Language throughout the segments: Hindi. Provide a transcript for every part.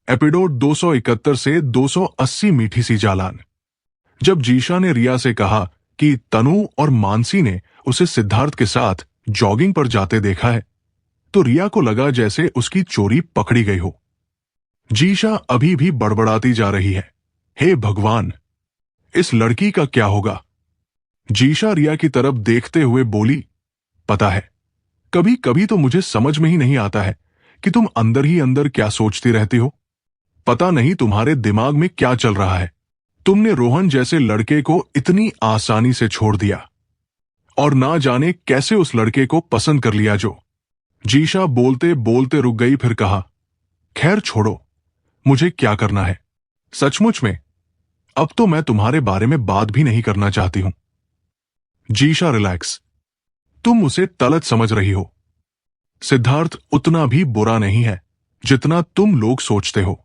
एपिसोड 271 से 280 मीठी सी जालान। जब जीशा ने रिया से कहा कि तनु और मानसी ने उसे सिद्धार्थ के साथ जॉगिंग पर जाते देखा है, तो रिया को लगा जैसे उसकी चोरी पकड़ी गई हो। जीशा अभी भी बड़बड़ाती जा रही है, हे भगवान, इस लड़की का क्या होगा। जीशा रिया की तरफ देखते हुए बोली, पता है, कभी कभी तो मुझे समझ में ही नहीं आता है कि तुम अंदर ही अंदर क्या सोचती रहती हो। पता नहीं तुम्हारे दिमाग में क्या चल रहा है। तुमने रोहन जैसे लड़के को इतनी आसानी से छोड़ दिया और ना जाने कैसे उस लड़के को पसंद कर लिया जो। जीशा बोलते बोलते रुक गई, फिर कहा, खैर छोड़ो, मुझे क्या करना है। सचमुच में अब तो मैं तुम्हारे बारे में बात भी नहीं करना चाहती हूं। जीशा रिलैक्स, तुम उसे तलत समझ रही हो। सिद्धार्थ उतना भी बुरा नहीं है जितना तुम लोग सोचते हो।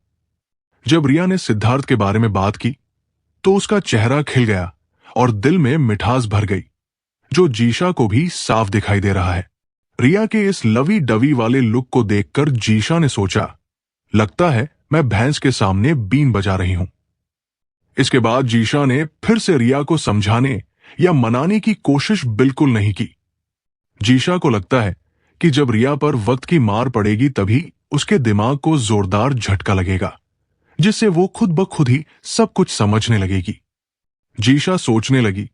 जब रिया ने सिद्धार्थ के बारे में बात की तो उसका चेहरा खिल गया और दिल में मिठास भर गई, जो जीशा को भी साफ दिखाई दे रहा है। रिया के इस लवी डवी वाले लुक को देखकर जीशा ने सोचा, लगता है मैं भैंस के सामने बीन बजा रही हूं। इसके बाद जीशा ने फिर से रिया को समझाने या मनाने की कोशिश बिल्कुल नहीं की। जीशा को लगता है कि जब रिया पर वक्त की मार पड़ेगी तभी उसके दिमाग को जोरदार झटका लगेगा, जिससे वो खुद ब खुद ही सब कुछ समझने लगेगी। जीशा सोचने लगी,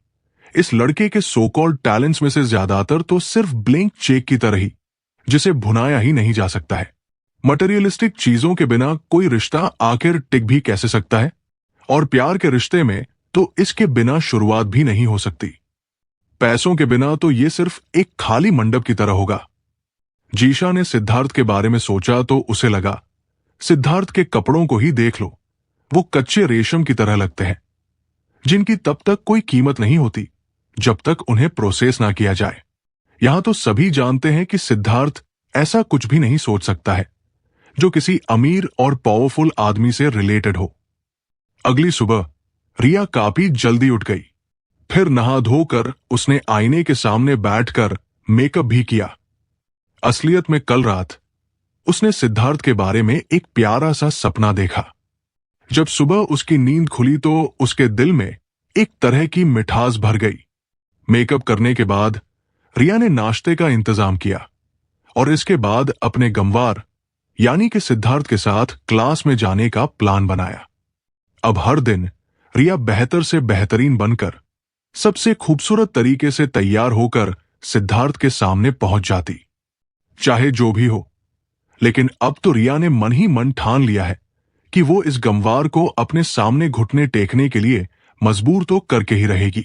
इस लड़के के सो कॉल्ड टैलेंट्स में से ज्यादातर तो सिर्फ ब्लैंक चेक की तरह ही, जिसे भुनाया ही नहीं जा सकता है। मटेरियलिस्टिक चीजों के बिना कोई रिश्ता आखिर टिक भी कैसे सकता है, और प्यार के रिश्ते में तो इसके बिना शुरुआत भी नहीं हो सकती। पैसों के बिना तो ये सिर्फ एक खाली मंडप की तरह होगा। जीशा ने सिद्धार्थ के बारे में सोचा तो उसे लगा, सिद्धार्थ के कपड़ों को ही देख लो, वो कच्चे रेशम की तरह लगते हैं, जिनकी तब तक कोई कीमत नहीं होती जब तक उन्हें प्रोसेस ना किया जाए। यहां तो सभी जानते हैं कि सिद्धार्थ ऐसा कुछ भी नहीं सोच सकता है जो किसी अमीर और पावरफुल आदमी से रिलेटेड हो। अगली सुबह रिया काफी जल्दी उठ गई। फिर नहा धोकर उसने आईने के सामने बैठकर मेकअप भी किया। असलियत में कल रात उसने सिद्धार्थ के बारे में एक प्यारा सा सपना देखा। जब सुबह उसकी नींद खुली तो उसके दिल में एक तरह की मिठास भर गई। मेकअप करने के बाद रिया ने नाश्ते का इंतजाम किया और इसके बाद अपने गमवार यानी कि सिद्धार्थ के साथ क्लास में जाने का प्लान बनाया। अब हर दिन रिया बेहतर से बेहतरीन बनकर सबसे खूबसूरत तरीके से तैयार होकर सिद्धार्थ के सामने पहुंच जाती, चाहे जो भी हो। लेकिन अब तो रिया ने मन ही मन ठान लिया है कि वो इस गमवार को अपने सामने घुटने टेकने के लिए मजबूर तो करके ही रहेगी।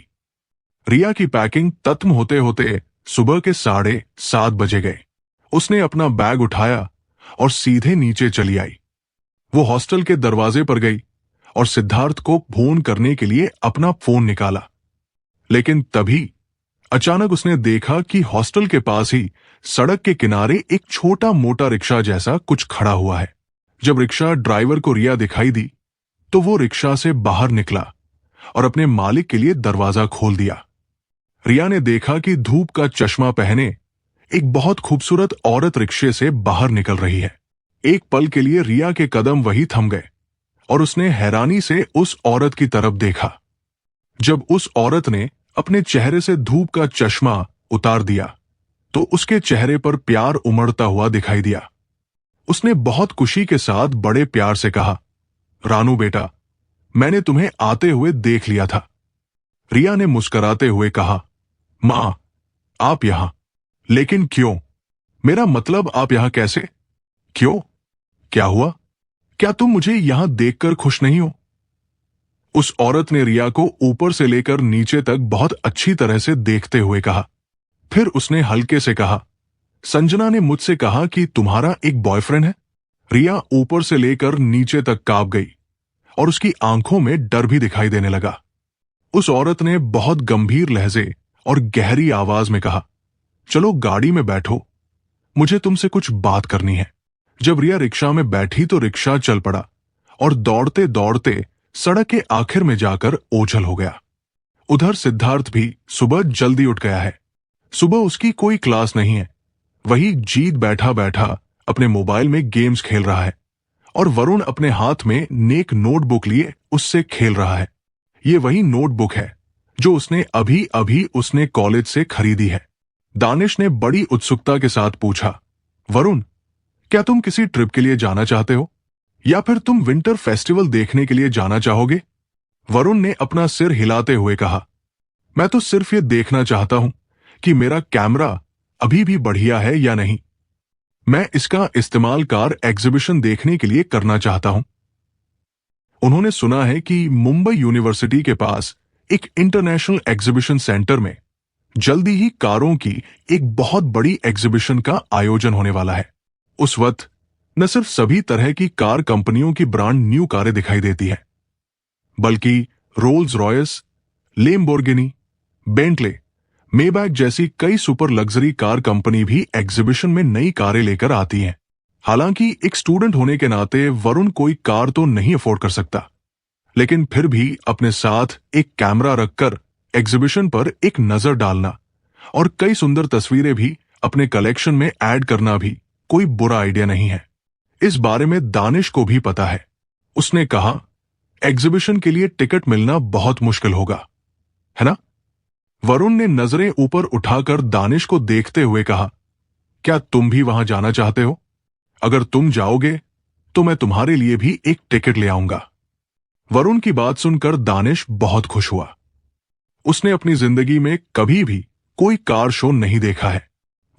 रिया की पैकिंग खत्म होते होते सुबह के 7:30 बजे गए। उसने अपना बैग उठाया और सीधे नीचे चली आई। वो हॉस्टल के दरवाजे पर गई और सिद्धार्थ को फोन करने के लिए अपना फोन निकाला। लेकिन तभी अचानक उसने देखा कि हॉस्टल के पास ही सड़क के किनारे एक छोटा मोटा रिक्शा जैसा कुछ खड़ा हुआ है। जब रिक्शा ड्राइवर को रिया दिखाई दी तो वो रिक्शा से बाहर निकला और अपने मालिक के लिए दरवाजा खोल दिया। रिया ने देखा कि धूप का चश्मा पहने एक बहुत खूबसूरत औरत रिक्शे से बाहर निकल रही है। एक पल के लिए रिया के कदम वहीं थम गए और उसने हैरानी से उस औरत की तरफ देखा। जब उस औरत ने अपने चेहरे से धूप का चश्मा उतार दिया तो उसके चेहरे पर प्यार उमड़ता हुआ दिखाई दिया। उसने बहुत खुशी के साथ बड़े प्यार से कहा, रानू बेटा, मैंने तुम्हें आते हुए देख लिया था। रिया ने मुस्कुराते हुए कहा, मां, आप यहां? लेकिन क्यों? मेरा मतलब आप यहां कैसे? क्यों? क्या हुआ? क्या तुम मुझे यहां देखकर खुश नहीं हो? उस औरत ने रिया को ऊपर से लेकर नीचे तक बहुत अच्छी तरह से देखते हुए कहा। फिर उसने हल्के से कहा, संजना ने मुझसे कहा कि तुम्हारा एक बॉयफ्रेंड है। रिया ऊपर से लेकर नीचे तक कांप गई और उसकी आंखों में डर भी दिखाई देने लगा। उस औरत ने बहुत गंभीर लहजे और गहरी आवाज में कहा, चलो गाड़ी में बैठो, मुझे तुमसे कुछ बात करनी है। जब रिया रिक्शा में बैठी तो रिक्शा चल पड़ा और दौड़ते दौड़ते सड़क के आखिर में जाकर ओझल हो गया। उधर सिद्धार्थ भी सुबह जल्दी उठ गया है। सुबह उसकी कोई क्लास नहीं है। वही जीत बैठा बैठा अपने मोबाइल में गेम्स खेल रहा है और वरुण अपने हाथ में नेक नोटबुक लिए उससे खेल रहा है। ये वही नोटबुक है जो उसने अभी अभी उसने कॉलेज से खरीदी है। दानिश ने बड़ी उत्सुकता के साथ पूछा, वरुण, क्या तुम किसी ट्रिप के लिए जाना चाहते हो या फिर तुम विंटर फेस्टिवल देखने के लिए जाना चाहोगे? वरुण ने अपना सिर हिलाते हुए कहा, मैं तो सिर्फ ये देखना चाहता हूं कि मेरा कैमरा अभी भी बढ़िया है या नहीं। मैं इसका इस्तेमाल कार एग्जीबिशन देखने के लिए करना चाहता हूं। उन्होंने सुना है कि मुंबई यूनिवर्सिटी के पास एक इंटरनेशनल एग्जीबिशन सेंटर में जल्दी ही कारों की एक बहुत बड़ी एग्जीबिशन का आयोजन होने वाला है। उस वक्त न सिर्फ सभी तरह की कार कंपनियों की ब्रांड न्यू कारें दिखाई देती है, बल्कि Rolls Royce, Lamborghini, Bentley, Maybach जैसी कई सुपर लग्जरी कार कंपनी भी एग्जीबिशन में नई कारें लेकर आती हैं। हालांकि एक स्टूडेंट होने के नाते वरुण कोई कार तो नहीं अफोर्ड कर सकता, लेकिन फिर भी अपने साथ एक कैमरा रखकर एग्जीबिशन पर एक नजर डालना और कई सुंदर तस्वीरें भी अपने कलेक्शन में ऐड करना भी कोई बुरा आइडिया नहीं है। इस बारे में दानिश को भी पता है। उसने कहा, एग्जीबिशन के लिए टिकट मिलना बहुत मुश्किल होगा, है ना? वरुण ने नजरें ऊपर उठाकर दानिश को देखते हुए कहा, क्या तुम भी वहां जाना चाहते हो? अगर तुम जाओगे तो मैं तुम्हारे लिए भी एक टिकट ले आऊंगा। वरुण की बात सुनकर दानिश बहुत खुश हुआ। उसने अपनी जिंदगी में कभी भी कोई कार शो नहीं देखा है।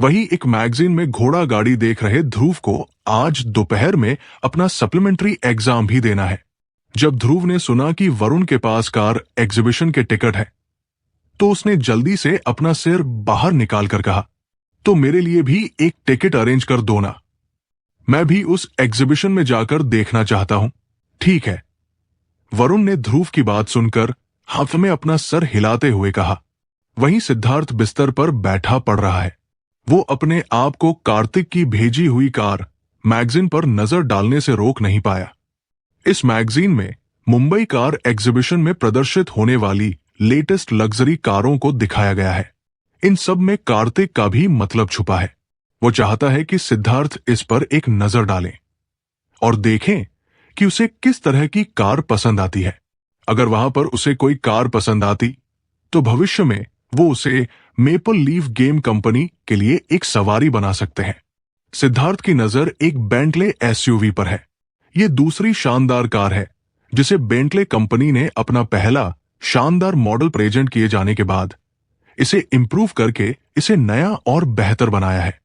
वही एक मैगजीन में घोड़ा गाड़ी देख रहे ध्रुव को आज दोपहर में अपना सप्लीमेंट्री एग्जाम भी देना है। जब ध्रुव ने सुना कि वरुण के पास कार एग्जीबिशन के टिकट है, तो उसने जल्दी से अपना सिर बाहर निकालकर कहा, तो मेरे लिए भी एक टिकट अरेंज कर दो ना, मैं भी उस एग्जीबिशन में जाकर देखना चाहता हूं। ठीक है, वरुण ने ध्रुव की बात सुनकर हाथ में अपना सर हिलाते हुए कहा। वहीं सिद्धार्थ बिस्तर पर बैठा पड़ रहा है। वो अपने आप को कार्तिक की भेजी हुई कार मैगजीन पर नजर डालने से रोक नहीं पाया। इस मैगजीन में मुंबई कार एग्जीबिशन में प्रदर्शित होने वाली लेटेस्ट लग्जरी कारों को दिखाया गया है। इन सब में कार्तिक का भी मतलब छुपा है। वो चाहता है कि सिद्धार्थ इस पर एक नजर डालें और देखें कि उसे किस तरह की कार पसंद आती है। अगर वहां पर उसे कोई कार पसंद आती तो भविष्य में वो उसे मेपल लीफ गेम कंपनी के लिए एक सवारी बना सकते हैं। सिद्धार्थ की नजर एक बेंटले एसयूवी पर है। ये दूसरी शानदार कार है जिसे बेंटले कंपनी ने अपना पहला शानदार मॉडल प्रेजेंट किए जाने के बाद इसे इंप्रूव करके इसे नया और बेहतर बनाया है।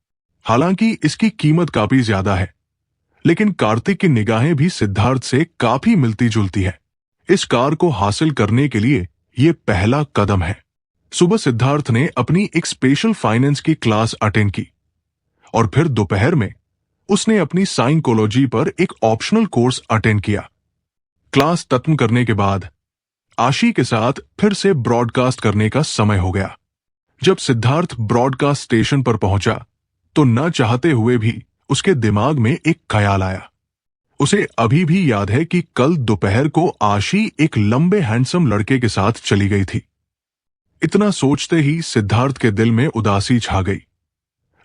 हालांकि इसकी कीमत काफी ज्यादा है, लेकिन कार्तिक की निगाहें भी सिद्धार्थ से काफी मिलती जुलती है। इस कार को हासिल करने के लिए ये पहला कदम है। सुबह सिद्धार्थ ने अपनी एक स्पेशल फाइनेंस की क्लास अटेंड की और फिर दोपहर में उसने अपनी साइकोलॉजी पर एक ऑप्शनल कोर्स अटेंड किया। क्लास खत्म करने के बाद आशी के साथ फिर से ब्रॉडकास्ट करने का समय हो गया। जब सिद्धार्थ ब्रॉडकास्ट स्टेशन पर पहुंचा तो न चाहते हुए भी उसके दिमाग में एक ख्याल आया। उसे अभी भी याद है कि कल दोपहर को आशी एक लंबे हैंडसम लड़के के साथ चली गई थी। इतना सोचते ही सिद्धार्थ के दिल में उदासी छा गई,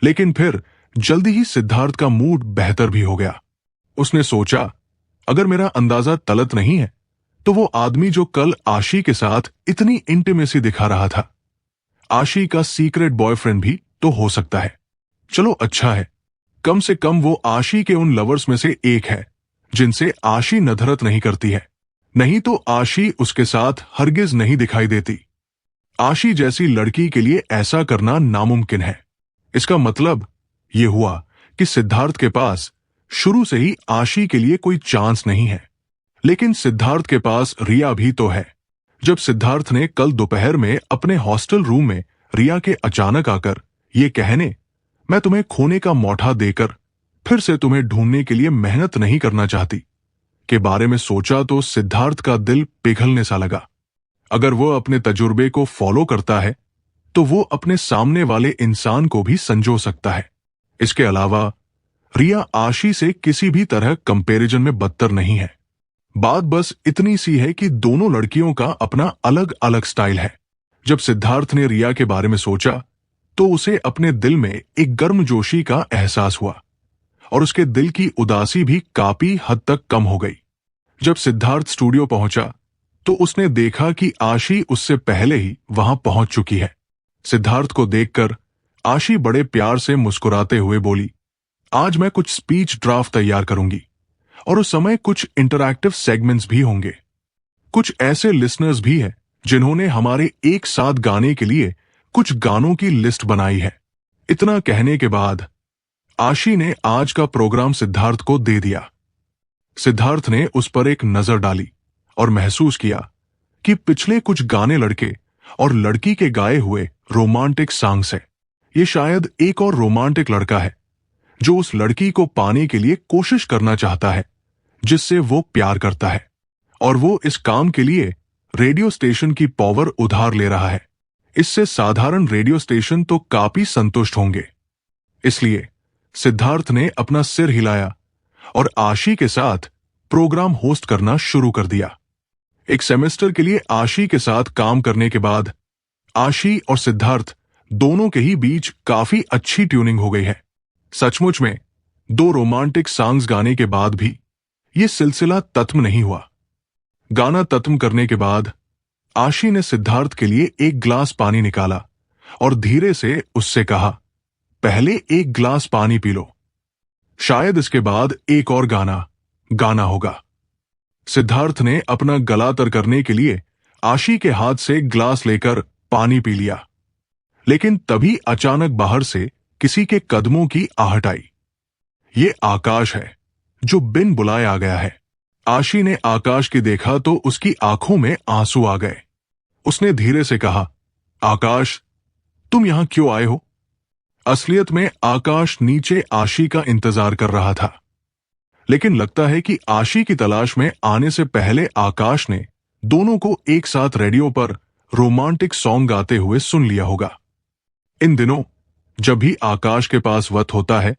लेकिन फिर जल्दी ही सिद्धार्थ का मूड बेहतर भी हो गया। उसने सोचा, अगर मेरा अंदाजा गलत नहीं है तो वो आदमी जो कल आशी के साथ इतनी इंटीमेसी दिखा रहा था, आशी का सीक्रेट बॉयफ्रेंड भी तो हो सकता है। चलो अच्छा है, कम से कम वो आशी के उन लवर्स में से एक है जिनसे आशी नफरत नहीं करती है। नहीं तो आशी उसके साथ हरगिज नहीं दिखाई देती। आशी जैसी लड़की के लिए ऐसा करना नामुमकिन है। इसका मतलब ये हुआ कि सिद्धार्थ के पास शुरू से ही आशी के लिए कोई चांस नहीं है। लेकिन सिद्धार्थ के पास रिया भी तो है। जब सिद्धार्थ ने कल दोपहर में अपने हॉस्टल रूम में रिया के अचानक आकर ये कहने, मैं तुम्हें खोने का मौठा देकर फिर से तुम्हें ढूंढने के लिए मेहनत नहीं करना चाहती, के बारे में सोचा तो सिद्धार्थ का दिल पिघलने सा लगा। अगर वो अपने तजुर्बे को फॉलो करता है तो वो अपने सामने वाले इंसान को भी संजो सकता है। इसके अलावा रिया आशी से किसी भी तरह कंपैरिजन में बदतर नहीं है। बात बस इतनी सी है कि दोनों लड़कियों का अपना अलग अलग स्टाइल है। जब सिद्धार्थ ने रिया के बारे में सोचा तो उसे अपने दिल में एक गर्मजोशी का एहसास हुआ और उसके दिल की उदासी भी काफी हद तक कम हो गई। जब सिद्धार्थ स्टूडियो पहुंचा तो उसने देखा कि आशी उससे पहले ही वहां पहुंच चुकी है। सिद्धार्थ को देखकर आशी बड़े प्यार से मुस्कुराते हुए बोली, आज मैं कुछ स्पीच ड्राफ्ट तैयार करूंगी और उस समय कुछ इंटरैक्टिव सेगमेंट्स भी होंगे। कुछ ऐसे लिसनर्स भी हैं जिन्होंने हमारे एक साथ गाने के लिए कुछ गानों की लिस्ट बनाई है। इतना कहने के बाद आशी ने आज का प्रोग्राम सिद्धार्थ को दे दिया। सिद्धार्थ ने उस पर एक नजर डाली और महसूस किया कि पिछले कुछ गाने लड़के और लड़की के गाए हुए रोमांटिक सॉन्ग्स हैं। ये शायद एक और रोमांटिक लड़का है जो उस लड़की को पाने के लिए कोशिश करना चाहता है जिससे वो प्यार करता है, और वो इस काम के लिए रेडियो स्टेशन की पावर उधार ले रहा है। इससे साधारण रेडियो स्टेशन तो काफी संतुष्ट होंगे। इसलिए सिद्धार्थ ने अपना सिर हिलाया और आशी के साथ प्रोग्राम होस्ट करना शुरू कर दिया। एक सेमेस्टर के लिए आशी के साथ काम करने के बाद आशी और सिद्धार्थ दोनों के ही बीच काफी अच्छी ट्यूनिंग हो गई है। सचमुच में 2 रोमांटिक सॉन्ग्स गाने के बाद भी यह सिलसिला तत्म नहीं हुआ। गाना तत्म करने के बाद आशी ने सिद्धार्थ के लिए एक ग्लास पानी निकाला और धीरे से उससे कहा, पहले एक ग्लास पानी पी लो, शायद इसके बाद एक और गाना होगा। सिद्धार्थ ने अपना गला तर करने के लिए आशी के हाथ से ग्लास लेकर पानी पी लिया, लेकिन तभी अचानक बाहर से किसी के कदमों की आहट आई। ये आकाश है जो बिन बुलाए आ गया है। आशी ने आकाश की देखा तो उसकी आंखों में आंसू आ गए। उसने धीरे से कहा, आकाश, तुम यहां क्यों आए हो? असलियत में आकाश नीचे आशी का इंतजार कर रहा था, लेकिन लगता है कि आशी की तलाश में आने से पहले आकाश ने दोनों को एक साथ रेडियो पर रोमांटिक सॉन्ग गाते हुए सुन लिया होगा। इन दिनों जब भी आकाश के पास वक्त होता है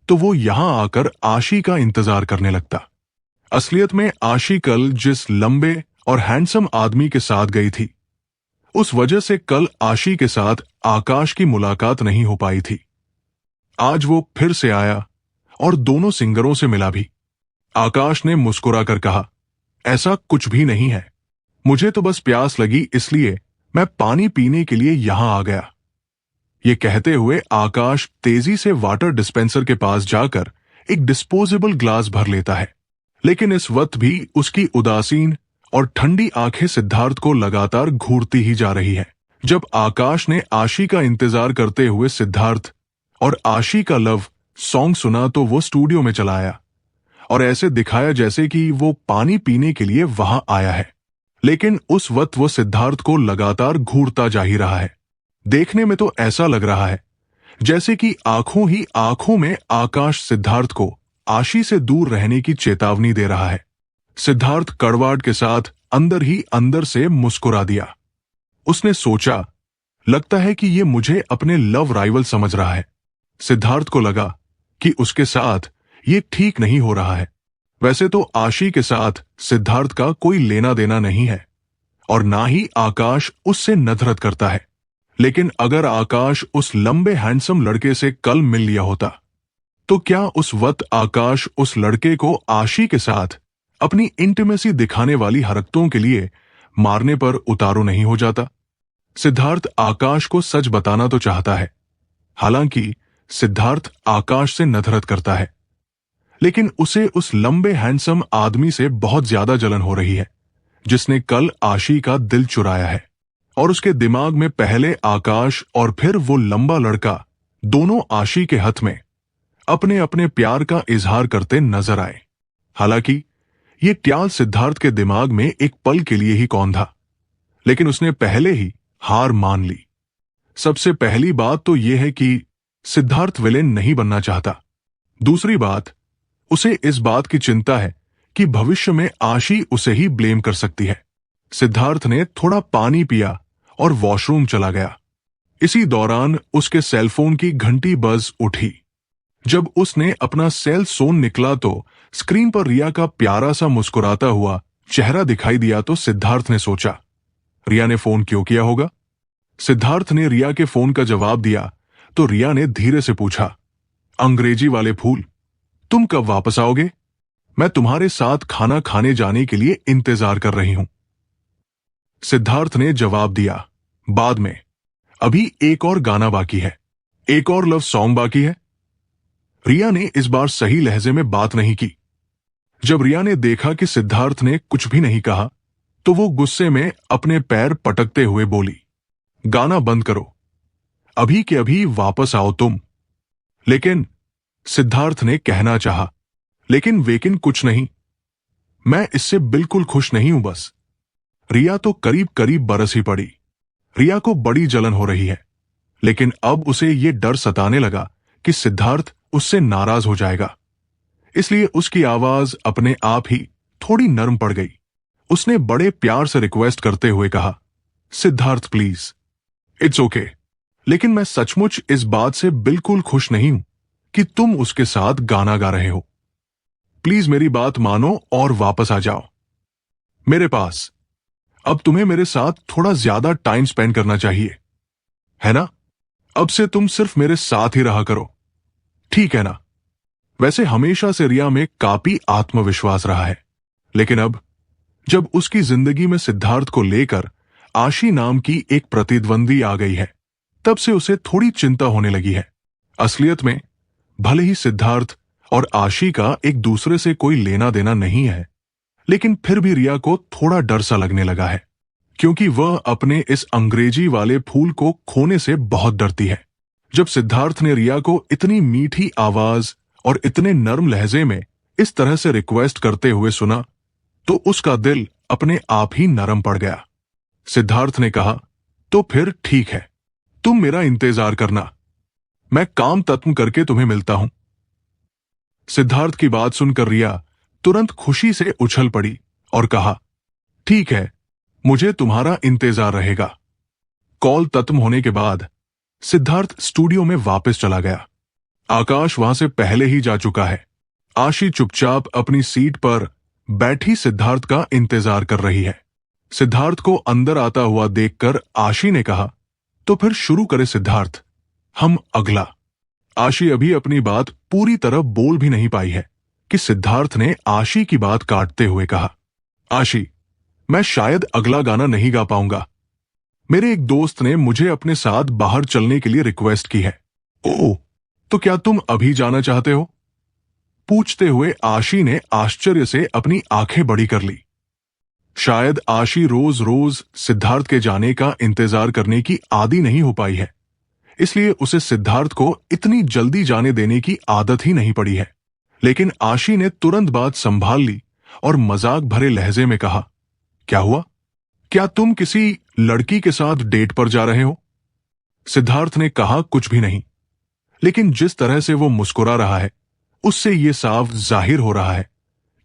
तो वो यहां आकर आशी का इंतजार करने लगता। असलियत में आशी कल जिस लंबे और हैंडसम आदमी के साथ गई थी, उस वजह से कल आशी के साथ आकाश की मुलाकात नहीं हो पाई थी। आज वो फिर से आया और दोनों सिंगरों से मिला भी। आकाश ने मुस्कुराकर कहा, ऐसा कुछ भी नहीं है, मुझे तो बस प्यास लगी इसलिए मैं पानी पीने के लिए यहां आ गया। ये कहते हुए आकाश तेजी से वाटर डिस्पेंसर के पास जाकर एक डिस्पोजेबल ग्लास भर लेता है, लेकिन इस वक्त भी उसकी उदासीन और ठंडी आंखें सिद्धार्थ को लगातार घूरती ही जा रही है। जब आकाश ने आशी का इंतजार करते हुए सिद्धार्थ और आशी का लव सॉन्ग सुना तो वो स्टूडियो में चला आया और ऐसे दिखाया जैसे कि वो पानी पीने के लिए वहां आया है, लेकिन उस वक्त वो सिद्धार्थ को लगातार घूरता जा ही रहा है। देखने में तो ऐसा लग रहा है जैसे कि आंखों ही आंखों में आकाश सिद्धार्थ को आशी से दूर रहने की चेतावनी दे रहा है। सिद्धार्थ कड़वाहट के साथ अंदर ही अंदर से मुस्कुरा दिया। उसने सोचा, लगता है कि ये मुझे अपने लव राइवल समझ रहा है। सिद्धार्थ को लगा कि उसके साथ ये ठीक नहीं हो रहा है। वैसे तो आशी के साथ सिद्धार्थ का कोई लेना देना नहीं है और ना ही आकाश उससे नफरत करता है, लेकिन अगर आकाश उस लंबे हैंडसम लड़के से कल मिल लिया होता तो क्या उस वक्त आकाश उस लड़के को आशी के साथ अपनी इंटीमेसी दिखाने वाली हरकतों के लिए मारने पर उतारू नहीं हो जाता? सिद्धार्थ आकाश को सच बताना तो चाहता है, हालांकि सिद्धार्थ आकाश से नफरत करता है, लेकिन उसे उस लंबे हैंडसम आदमी से बहुत ज्यादा जलन हो रही है जिसने कल आशी का दिल चुराया है। और उसके दिमाग में पहले आकाश और फिर वो लंबा लड़का दोनों आशी के हथ में अपने अपने प्यार का इजहार करते नजर आए। हालांकि ये ट्याल सिद्धार्थ के दिमाग में एक पल के लिए ही कौन था, लेकिन उसने पहले ही हार मान ली। सबसे पहली बात तो यह है कि सिद्धार्थ विलेन नहीं बनना चाहता। दूसरी बात, उसे इस बात की चिंता है कि भविष्य में आशी उसे ही ब्लेम कर सकती है। सिद्धार्थ ने थोड़ा पानी पिया और वॉशरूम चला गया। इसी दौरान उसके सेलफोन की घंटी बज उठी। जब उसने अपना सेल फोन निकला तो स्क्रीन पर रिया का प्यारा सा मुस्कुराता हुआ चेहरा दिखाई दिया तो सिद्धार्थ ने सोचा, रिया ने फोन क्यों किया होगा? सिद्धार्थ ने रिया के फोन का जवाब दिया तो रिया ने धीरे से पूछा, अंग्रेजी वाले फूल, तुम कब वापस आओगे? मैं तुम्हारे साथ खाना खाने जाने के लिए इंतजार कर रही हूं। सिद्धार्थ ने जवाब दिया, बाद में, अभी एक और गाना बाकी है, एक और लव सॉन्ग बाकी है। रिया ने इस बार सही लहजे में बात नहीं की। जब रिया ने देखा कि सिद्धार्थ ने कुछ भी नहीं कहा, तो वो गुस्से में अपने पैर पटकते हुए बोली, गाना बंद करो, अभी के अभी वापस आओ तुम। लेकिन सिद्धार्थ ने कहना चाहा, लेकिन कुछ नहीं, मैं इससे बिल्कुल खुश नहीं हूं बस। रिया तो करीब करीब बरस ही पड़ी। रिया को बड़ी जलन हो रही है, लेकिन अब उसे ये डर सताने लगा कि सिद्धार्थ उससे नाराज हो जाएगा। इसलिए उसकी आवाज अपने आप ही थोड़ी नरम पड़ गई। उसने बड़े प्यार से रिक्वेस्ट करते हुए कहा, सिद्धार्थ प्लीज, इट्स ओके, लेकिन मैं सचमुच इस बात से बिल्कुल खुश नहीं हूं कि तुम उसके साथ गाना गा रहे हो। प्लीज मेरी बात मानो और वापस आ जाओ मेरे पास। अब तुम्हें मेरे साथ थोड़ा ज्यादा टाइम स्पेंड करना चाहिए, है ना? अब से तुम सिर्फ मेरे साथ ही रहा करो, ठीक है ना? वैसे हमेशा से रिया में काफी आत्मविश्वास रहा है, लेकिन अब जब उसकी जिंदगी में सिद्धार्थ को लेकर आशी नाम की एक प्रतिद्वंदी आ गई है, तब से उसे थोड़ी चिंता होने लगी है। असलियत में भले ही सिद्धार्थ और आशी का एक दूसरे से कोई लेना देना नहीं है, लेकिन फिर भी रिया को थोड़ा डर सा लगने लगा है, क्योंकि वह अपने इस अंग्रेजी वाले फूल को खोने से बहुत डरती है। जब सिद्धार्थ ने रिया को इतनी मीठी आवाज और इतने नर्म लहजे में इस तरह से रिक्वेस्ट करते हुए सुना, तो उसका दिल अपने आप ही नरम पड़ गया। सिद्धार्थ ने कहा, तो फिर ठीक है, तुम मेरा इंतजार करना, मैं काम खत्म करके तुम्हें मिलता हूं। सिद्धार्थ की बात सुनकर रिया तुरंत खुशी से उछल पड़ी और कहा, ठीक है, मुझे तुम्हारा इंतजार रहेगा। कॉल खत्म होने के बाद सिद्धार्थ स्टूडियो में वापस चला गया। आकाश वहां से पहले ही जा चुका है। आशी चुपचाप अपनी सीट पर बैठी सिद्धार्थ का इंतजार कर रही है। सिद्धार्थ को अंदर आता हुआ देखकर आशी ने कहा, तो फिर शुरू करे सिद्धार्थ, हम अगला। आशी अभी अपनी बात पूरी तरह बोल भी नहीं पाई है कि सिद्धार्थ ने आशी की बात काटते हुए कहा, आशी, मैं शायद अगला गाना नहीं गा पाऊंगा। मेरे एक दोस्त ने मुझे अपने साथ बाहर चलने के लिए रिक्वेस्ट की है। ओह, तो क्या तुम अभी जाना चाहते हो? पूछते हुए आशी ने आश्चर्य से अपनी आंखें बड़ी कर ली। शायद आशी रोज रोज सिद्धार्थ के जाने का इंतजार करने की आदी नहीं हो पाई है, इसलिए उसे सिद्धार्थ को इतनी जल्दी जाने देने की आदत ही नहीं पड़ी है। लेकिन आशी ने तुरंत बात संभाल ली और मजाक भरे लहजे में कहा, क्या हुआ? क्या तुम किसी लड़की के साथ डेट पर जा रहे हो? सिद्धार्थ ने कहा, कुछ भी नहीं, लेकिन जिस तरह से वो मुस्कुरा रहा है, उससे ये साफ जाहिर हो रहा है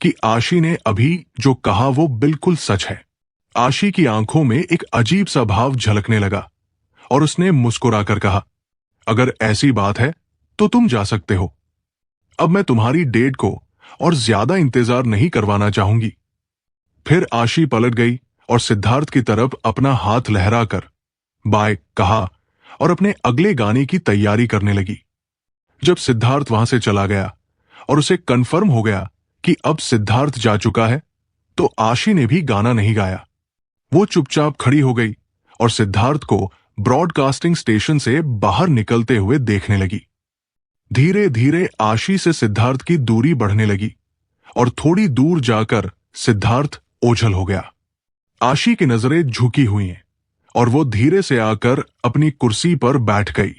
कि आशी ने अभी जो कहा वो बिल्कुल सच है। आशी की आंखों में एक अजीब सा भाव झलकने लगा और उसने मुस्कुराकर कहा, अगर ऐसी बात है तो तुम जा सकते हो। अब मैं तुम्हारी डेट को और ज्यादा इंतजार नहीं करवाना चाहूंगी। फिर आशी पलट गई और सिद्धार्थ की तरफ अपना हाथ लहराकर बाय कहा और अपने अगले गाने की तैयारी करने लगी। जब सिद्धार्थ वहां से चला गया और उसे कंफर्म हो गया कि अब सिद्धार्थ जा चुका है, तो आशी ने भी गाना नहीं गाया। वो चुपचाप खड़ी हो गई और सिद्धार्थ को ब्रॉडकास्टिंग स्टेशन से बाहर निकलते हुए देखने लगी। धीरे धीरे आशी से सिद्धार्थ की दूरी बढ़ने लगी और थोड़ी दूर जाकर सिद्धार्थ ओझल हो गया। आशी की नजरें झुकी हुई हैं और वो धीरे से आकर अपनी कुर्सी पर बैठ गई।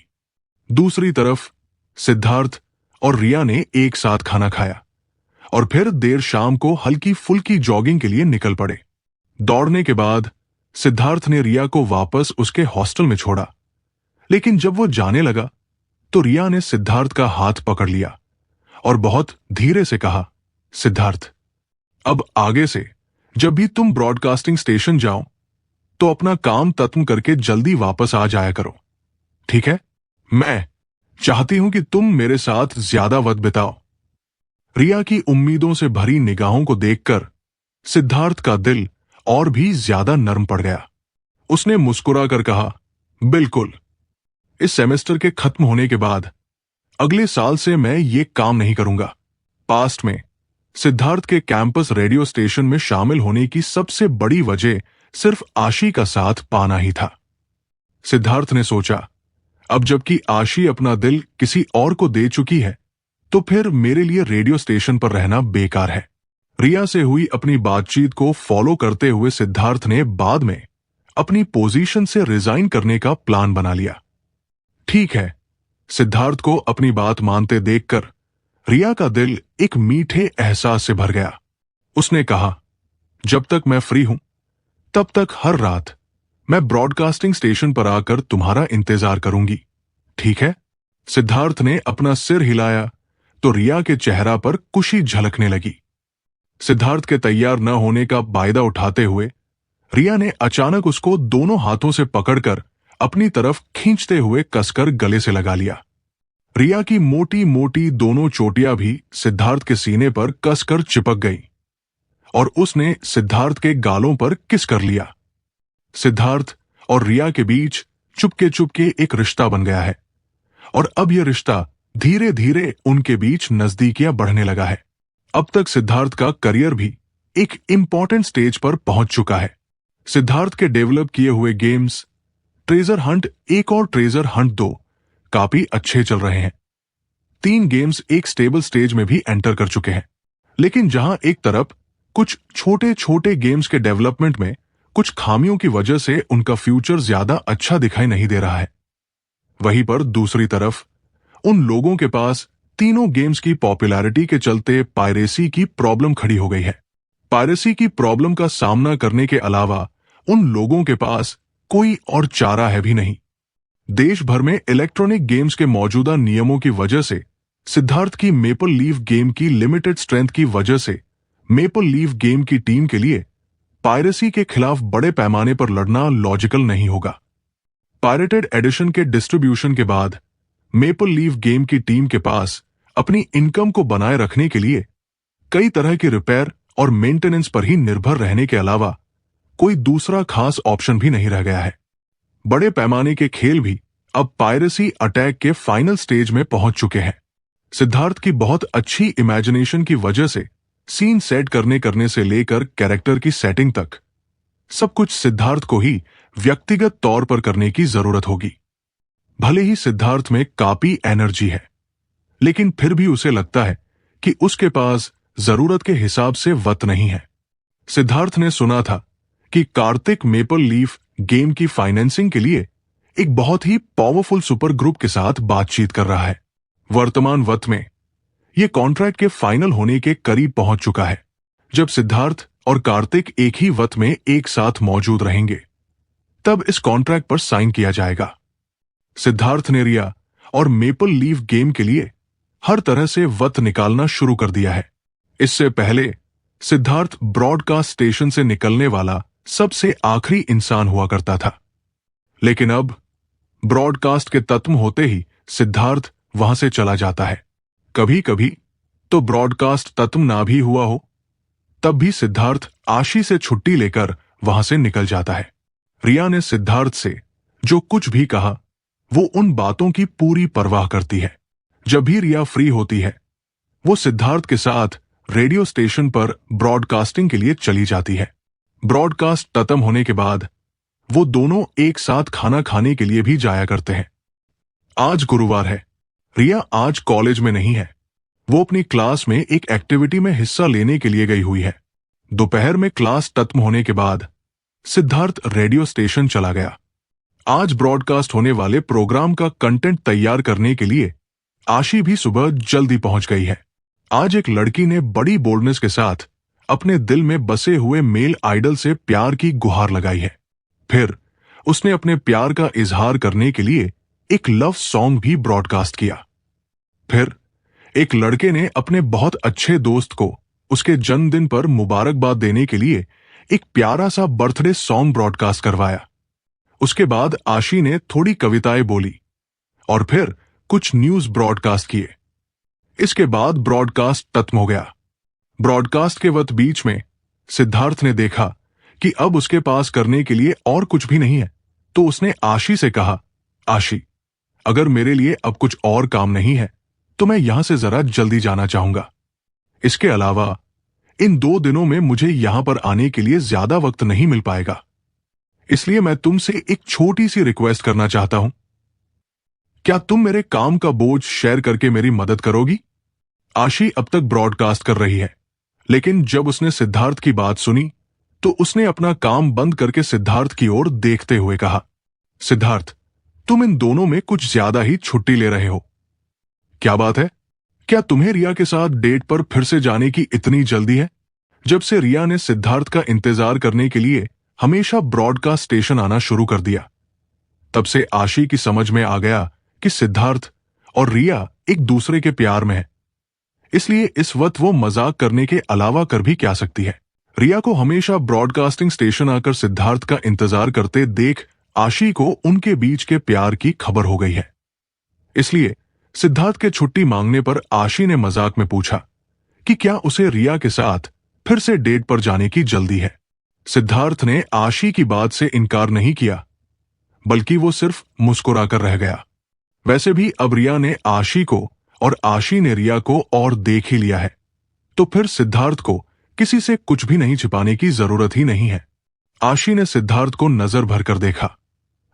दूसरी तरफ सिद्धार्थ और रिया ने एक साथ खाना खाया और फिर देर शाम को हल्की फुल्की जॉगिंग के लिए निकल पड़े। दौड़ने के बाद सिद्धार्थ ने रिया को वापस उसके हॉस्टल में छोड़ा, लेकिन जब वो जाने लगा तो रिया ने सिद्धार्थ का हाथ पकड़ लिया और बहुत धीरे से कहा, सिद्धार्थ, अब आगे से जब भी तुम ब्रॉडकास्टिंग स्टेशन जाओ तो अपना काम खत्म करके जल्दी वापस आ जाया करो, ठीक है? मैं चाहती हूं कि तुम मेरे साथ ज्यादा वक्त बिताओ। रिया की उम्मीदों से भरी निगाहों को देखकर सिद्धार्थ का दिल और भी ज्यादा नर्म पड़ गया। उसने मुस्कुराकर कहा, बिल्कुल, इस सेमेस्टर के खत्म होने के बाद अगले साल से मैं ये काम नहीं करूंगा। पास्ट में सिद्धार्थ के कैंपस रेडियो स्टेशन में शामिल होने की सबसे बड़ी वजह सिर्फ आशी का साथ पाना ही था। सिद्धार्थ ने सोचा, अब जबकि आशी अपना दिल किसी और को दे चुकी है, तो फिर मेरे लिए रेडियो स्टेशन पर रहना बेकार है। रिया से हुई अपनी बातचीत को फॉलो करते हुए सिद्धार्थ ने बाद में अपनी पोजीशन से रिजाइन करने का प्लान बना लिया। ठीक है, सिद्धार्थ को अपनी बात मानते देखकर रिया का दिल एक मीठे एहसास से भर गया। उसने कहा, जब तक मैं फ्री हूं, तब तक हर रात मैं ब्रॉडकास्टिंग स्टेशन पर आकर तुम्हारा इंतजार करूंगी, ठीक है? सिद्धार्थ ने अपना सिर हिलाया तो रिया के चेहरा पर खुशी झलकने लगी। सिद्धार्थ के तैयार न होने का फायदा उठाते हुए रिया ने अचानक उसको दोनों हाथों से पकड़कर अपनी तरफ खींचते हुए कसकर गले से लगा लिया। रिया की मोटी मोटी दोनों चोटियां भी सिद्धार्थ के सीने पर कसकर चिपक गई और उसने सिद्धार्थ के गालों पर किस कर लिया। सिद्धार्थ और रिया के बीच चुपके चुपके एक रिश्ता बन गया है और अब यह रिश्ता धीरे धीरे उनके बीच नजदीकियां बढ़ने लगा है। अब तक सिद्धार्थ का करियर भी एक इंपॉर्टेंट स्टेज पर पहुंच चुका है। सिद्धार्थ के डेवलप किए हुए गेम्स ट्रेजर हंट 1 और ट्रेजर हंट 2 काफी अच्छे चल रहे हैं। 3 गेम्स एक स्टेबल स्टेज में भी एंटर कर चुके हैं। लेकिन जहां एक तरफ कुछ छोटे छोटे गेम्स के डेवलपमेंट में कुछ खामियों की वजह से उनका फ्यूचर ज्यादा अच्छा दिखाई नहीं दे रहा है, वहीं पर दूसरी तरफ उन लोगों के पास तीनों गेम्स की पॉपुलैरिटी के चलते पायरेसी की प्रॉब्लम खड़ी हो गई है। पायरेसी की प्रॉब्लम का सामना करने के अलावा उन लोगों के पास कोई और चारा है भी नहीं। देश भर में इलेक्ट्रॉनिक गेम्स के मौजूदा नियमों की वजह से सिद्धार्थ की मेपल लीफ गेम की लिमिटेड स्ट्रेंथ की वजह से मेपल लीफ गेम की टीम के लिए पायरेसी के खिलाफ बड़े पैमाने पर लड़ना लॉजिकल नहीं होगा। पायरेटेड एडिशन के डिस्ट्रीब्यूशन के बाद मेपल लीफ गेम की टीम के पास अपनी इनकम को बनाए रखने के लिए कई तरह के रिपेयर और मेंटेनेंस पर ही निर्भर रहने के अलावा कोई दूसरा खास ऑप्शन भी नहीं रह गया है। बड़े पैमाने के खेल भी अब पायरेसी अटैक के फाइनल स्टेज में पहुंच चुके हैं। सिद्धार्थ की बहुत अच्छी इमेजिनेशन की वजह से सीन सेट करने से लेकर कैरेक्टर की सेटिंग तक सब कुछ सिद्धार्थ को ही व्यक्तिगत तौर पर करने की जरूरत होगी। भले ही सिद्धार्थ में काफी एनर्जी है, लेकिन फिर भी उसे लगता है कि उसके पास जरूरत के हिसाब से वक्त नहीं है। सिद्धार्थ ने सुना था कि कार्तिक मेपल लीफ गेम की फाइनेंसिंग के लिए एक बहुत ही पावरफुल सुपर ग्रुप के साथ बातचीत कर रहा है। वर्तमान वक्त में यह कॉन्ट्रैक्ट के फाइनल होने के करीब पहुंच चुका है। जब सिद्धार्थ और कार्तिक एक ही वक्त में एक साथ मौजूद रहेंगे, तब इस कॉन्ट्रैक्ट पर साइन किया जाएगा। सिद्धार्थ ने रिया और मेपल लीफ गेम के लिए हर तरह से वक्त निकालना शुरू कर दिया है। इससे पहले सिद्धार्थ ब्रॉडकास्ट स्टेशन से निकलने वाला सबसे आखिरी इंसान हुआ करता था, लेकिन अब ब्रॉडकास्ट के तत्व होते ही सिद्धार्थ वहां से चला जाता है। कभी कभी तो ब्रॉडकास्ट तत्व ना भी हुआ हो, तब भी सिद्धार्थ आशी से छुट्टी लेकर वहां से निकल जाता है। रिया ने सिद्धार्थ से जो कुछ भी कहा, वो उन बातों की पूरी परवाह करती है। जब भी रिया फ्री होती है, वो सिद्धार्थ के साथ रेडियो स्टेशन पर ब्रॉडकास्टिंग के लिए चली जाती है। ब्रॉडकास्ट खत्म होने के बाद वो दोनों एक साथ खाना खाने के लिए भी जाया करते हैं। आज गुरुवार है। रिया आज कॉलेज में नहीं है। वो अपनी क्लास में एक एक्टिविटी में हिस्सा लेने के लिए गई हुई है। दोपहर में क्लास खत्म होने के बाद सिद्धार्थ रेडियो स्टेशन चला गया। आज ब्रॉडकास्ट होने वाले प्रोग्राम का कंटेंट तैयार करने के लिए आशी भी सुबह जल्दी पहुंच गई है। आज एक लड़की ने बड़ी बोल्डनेस के साथ अपने दिल में बसे हुए मेल आइडल से प्यार की गुहार लगाई है। फिर उसने अपने प्यार का इजहार करने के लिए एक लव सॉन्ग भी ब्रॉडकास्ट किया। फिर एक लड़के ने अपने बहुत अच्छे दोस्त को उसके जन्मदिन पर मुबारकबाद देने के लिए एक प्यारा सा बर्थडे सॉन्ग ब्रॉडकास्ट करवाया। उसके बाद आशी ने थोड़ी कविताएं बोली और फिर कुछ न्यूज ब्रॉडकास्ट किए। इसके बाद ब्रॉडकास्ट खत्म हो गया। ब्रॉडकास्ट के वक्त बीच में सिद्धार्थ ने देखा कि अब उसके पास करने के लिए और कुछ भी नहीं है, तो उसने आशी से कहा, आशी, अगर मेरे लिए अब कुछ और काम नहीं है तो मैं यहां से जरा जल्दी जाना चाहूंगा। इसके अलावा इन 2 दिनों में मुझे यहां पर आने के लिए ज्यादा वक्त नहीं मिल पाएगा, इसलिए मैं तुमसे एक छोटी सी रिक्वेस्ट करना चाहता हूं। क्या तुम मेरे काम का बोझ शेयर करके मेरी मदद करोगी? आशी अब तक ब्रॉडकास्ट कर रही है, लेकिन जब उसने सिद्धार्थ की बात सुनी तो उसने अपना काम बंद करके सिद्धार्थ की ओर देखते हुए कहा, सिद्धार्थ, तुम इन दोनों में कुछ ज्यादा ही छुट्टी ले रहे हो। क्या बात है? क्या तुम्हें रिया के साथ डेट पर फिर से जाने की इतनी जल्दी है? जब से रिया ने सिद्धार्थ का इंतजार करने के लिए हमेशा ब्रॉडकास्ट स्टेशन आना शुरू कर दिया, तब से आशी की समझ में आ गया कि सिद्धार्थ और रिया एक दूसरे के प्यार में है। इसलिए इस वक्त वो मजाक करने के अलावा कर भी क्या सकती है। रिया को हमेशा ब्रॉडकास्टिंग स्टेशन आकर सिद्धार्थ का इंतजार करते देख आशी को उनके बीच के प्यार की खबर हो गई है। इसलिए सिद्धार्थ के छुट्टी मांगने पर आशी ने मजाक में पूछा कि क्या उसे रिया के साथ फिर से डेट पर जाने की जल्दी है। सिद्धार्थ ने आशी की बात से इनकार नहीं किया, बल्कि वो सिर्फ मुस्कुराकर रह गया। वैसे भी अब रिया ने आशी को और आशी ने रिया को और देख ही लिया है, तो फिर सिद्धार्थ को किसी से कुछ भी नहीं छिपाने की जरूरत ही नहीं है। आशी ने सिद्धार्थ को नजर भरकर देखा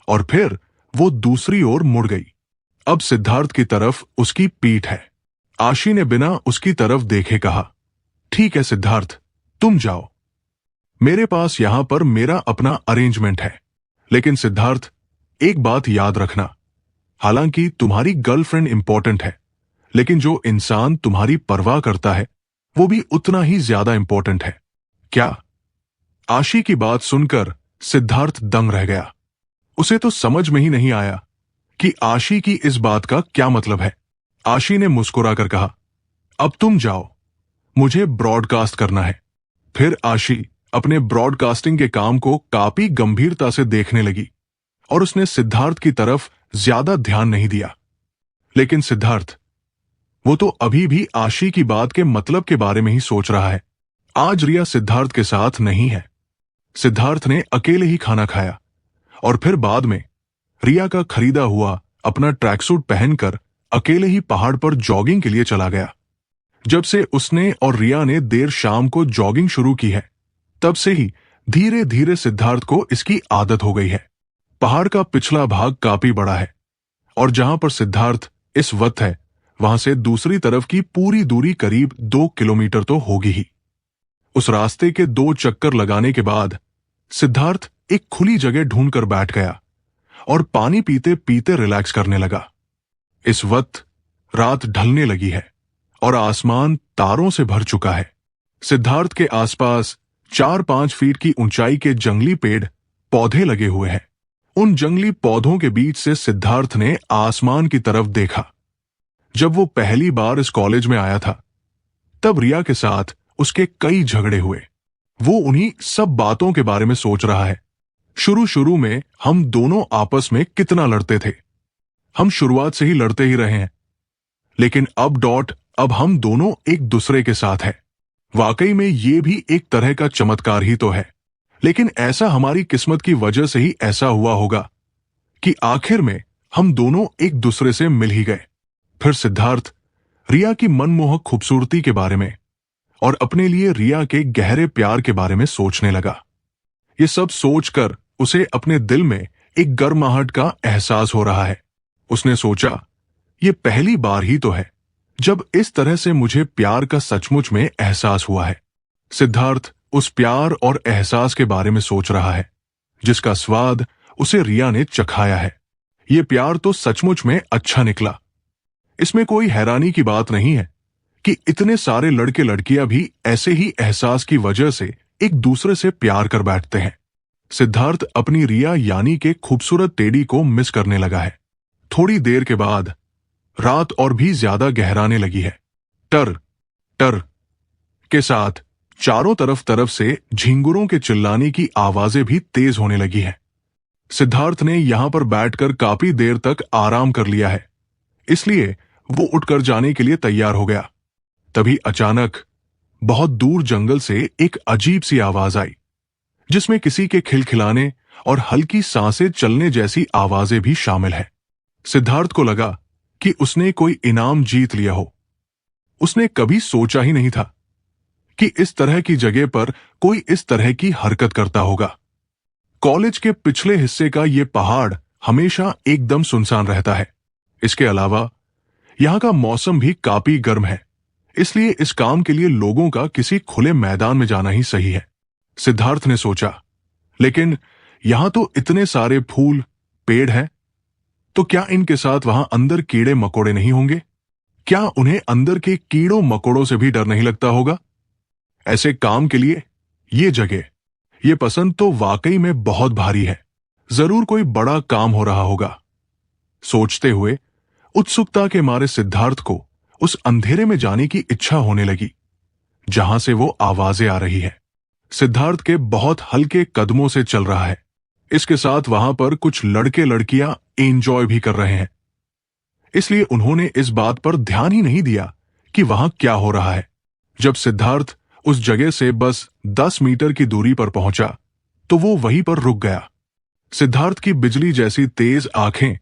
और फिर वो दूसरी ओर मुड़ गई। अब सिद्धार्थ की तरफ उसकी पीठ है। आशी ने बिना उसकी तरफ देखे कहा, ठीक है सिद्धार्थ, तुम जाओ, मेरे पास यहां पर मेरा अपना अरेंजमेंट है। लेकिन सिद्धार्थ, एक बात याद रखना, हालांकि तुम्हारी गर्लफ्रेंड इंपॉर्टेंट है, लेकिन जो इंसान तुम्हारी परवाह करता है वो भी उतना ही ज्यादा इंपॉर्टेंट है। क्या? आशी की बात सुनकर सिद्धार्थ दंग रह गया। उसे तो समझ में ही नहीं आया कि आशी की इस बात का क्या मतलब है। आशी ने मुस्कुराकर कहा, अब तुम जाओ, मुझे ब्रॉडकास्ट करना है। फिर आशी अपने ब्रॉडकास्टिंग के काम को काफी गंभीरता से देखने लगी और उसने सिद्धार्थ की तरफ ज्यादा ध्यान नहीं दिया। लेकिन सिद्धार्थ, वो तो अभी भी आशी की बात के मतलब के बारे में ही सोच रहा है। आज रिया सिद्धार्थ के साथ नहीं है। सिद्धार्थ ने अकेले ही खाना खाया और फिर बाद में रिया का खरीदा हुआ अपना ट्रैकसूट पहनकर अकेले ही पहाड़ पर जॉगिंग के लिए चला गया। जब से उसने और रिया ने देर शाम को जॉगिंग शुरू की है, तब से ही धीरे धीरे सिद्धार्थ को इसकी आदत हो गई है। पहाड़ का पिछला भाग काफी बड़ा है और जहां पर सिद्धार्थ इस वक्त है, वहां से दूसरी तरफ की पूरी दूरी करीब 2 किलोमीटर तो होगी ही। उस रास्ते के 2 चक्कर लगाने के बाद सिद्धार्थ एक खुली जगह ढूंढकर बैठ गया और पानी पीते पीते रिलैक्स करने लगा। इस वक्त रात ढलने लगी है और आसमान तारों से भर चुका है। सिद्धार्थ के आसपास 4-5 फीट की ऊंचाई के जंगली पेड़ पौधे लगे हुए हैं। उन जंगली पौधों के बीच से सिद्धार्थ ने आसमान की तरफ देखा। जब वो पहली बार इस कॉलेज में आया था, तब रिया के साथ उसके कई झगड़े हुए। वो उन्हीं सब बातों के बारे में सोच रहा है। शुरू शुरू में हम दोनों आपस में कितना लड़ते थे। हम शुरुआत से ही लड़ते ही रहे हैं, लेकिन अब हम दोनों एक दूसरे के साथ हैं। वाकई में ये भी एक तरह का चमत्कार ही तो है। लेकिन ऐसा हमारी किस्मत की वजह से ही ऐसा हुआ होगा कि आखिर में हम दोनों एक दूसरे से मिल ही गए। फिर सिद्धार्थ रिया की मनमोहक खूबसूरती के बारे में और अपने लिए रिया के गहरे प्यार के बारे में सोचने लगा। ये सब सोचकर उसे अपने दिल में एक गर्माहट का एहसास हो रहा है। उसने सोचा, ये पहली बार ही तो है जब इस तरह से मुझे प्यार का सचमुच में एहसास हुआ है। सिद्धार्थ उस प्यार और एहसास के बारे में सोच रहा है जिसका स्वाद उसे रिया ने चखाया है। ये प्यार तो सचमुच में अच्छा निकला। इसमें कोई हैरानी की बात नहीं है कि इतने सारे लड़के लड़कियां भी ऐसे ही एहसास की वजह से एक दूसरे से प्यार कर बैठते हैं। सिद्धार्थ अपनी रिया यानी के खूबसूरत टेडी को मिस करने लगा है। थोड़ी देर के बाद रात और भी ज्यादा गहराने लगी है। टर टर के साथ चारों तरफ से झिंगुरों के चिल्लाने की आवाजें भी तेज होने लगी है। सिद्धार्थ ने यहां पर बैठकर काफी देर तक आराम कर लिया है, इसलिए वो उठकर जाने के लिए तैयार हो गया। तभी अचानक बहुत दूर जंगल से एक अजीब सी आवाज आई, जिसमें किसी के खिलखिलाने और हल्की सांसें चलने जैसी आवाजें भी शामिल है। सिद्धार्थ को लगा कि उसने कोई इनाम जीत लिया हो। उसने कभी सोचा ही नहीं था कि इस तरह की जगह पर कोई इस तरह की हरकत करता होगा। कॉलेज के पिछले हिस्से का ये पहाड़ हमेशा एकदम सुनसान रहता है। इसके अलावा यहाँ का मौसम भी काफी गर्म है, इसलिए इस काम के लिए लोगों का किसी खुले मैदान में जाना ही सही है। सिद्धार्थ ने सोचा, लेकिन यहां तो इतने सारे फूल पेड़ हैं, तो क्या इनके साथ वहां अंदर कीड़े मकोड़े नहीं होंगे? क्या उन्हें अंदर के कीड़ों मकोड़ों से भी डर नहीं लगता होगा? ऐसे काम के लिए ये जगह, ये पसंद तो वाकई में बहुत भारी है। जरूर कोई बड़ा काम हो रहा होगा। सोचते हुए उत्सुकता के मारे सिद्धार्थ को उस अंधेरे में जाने की इच्छा होने लगी जहां से वो आवाजें आ रही है। सिद्धार्थ के बहुत हल्के कदमों से चल रहा है। इसके साथ वहां पर कुछ लड़के लड़कियां एंजॉय भी कर रहे हैं, इसलिए उन्होंने इस बात पर ध्यान ही नहीं दिया कि वहां क्या हो रहा है। जब सिद्धार्थ उस जगह से बस 10 मीटर की दूरी पर पहुंचा तो वो वहीं पर रुक गया। सिद्धार्थ की बिजली जैसी तेज आंखें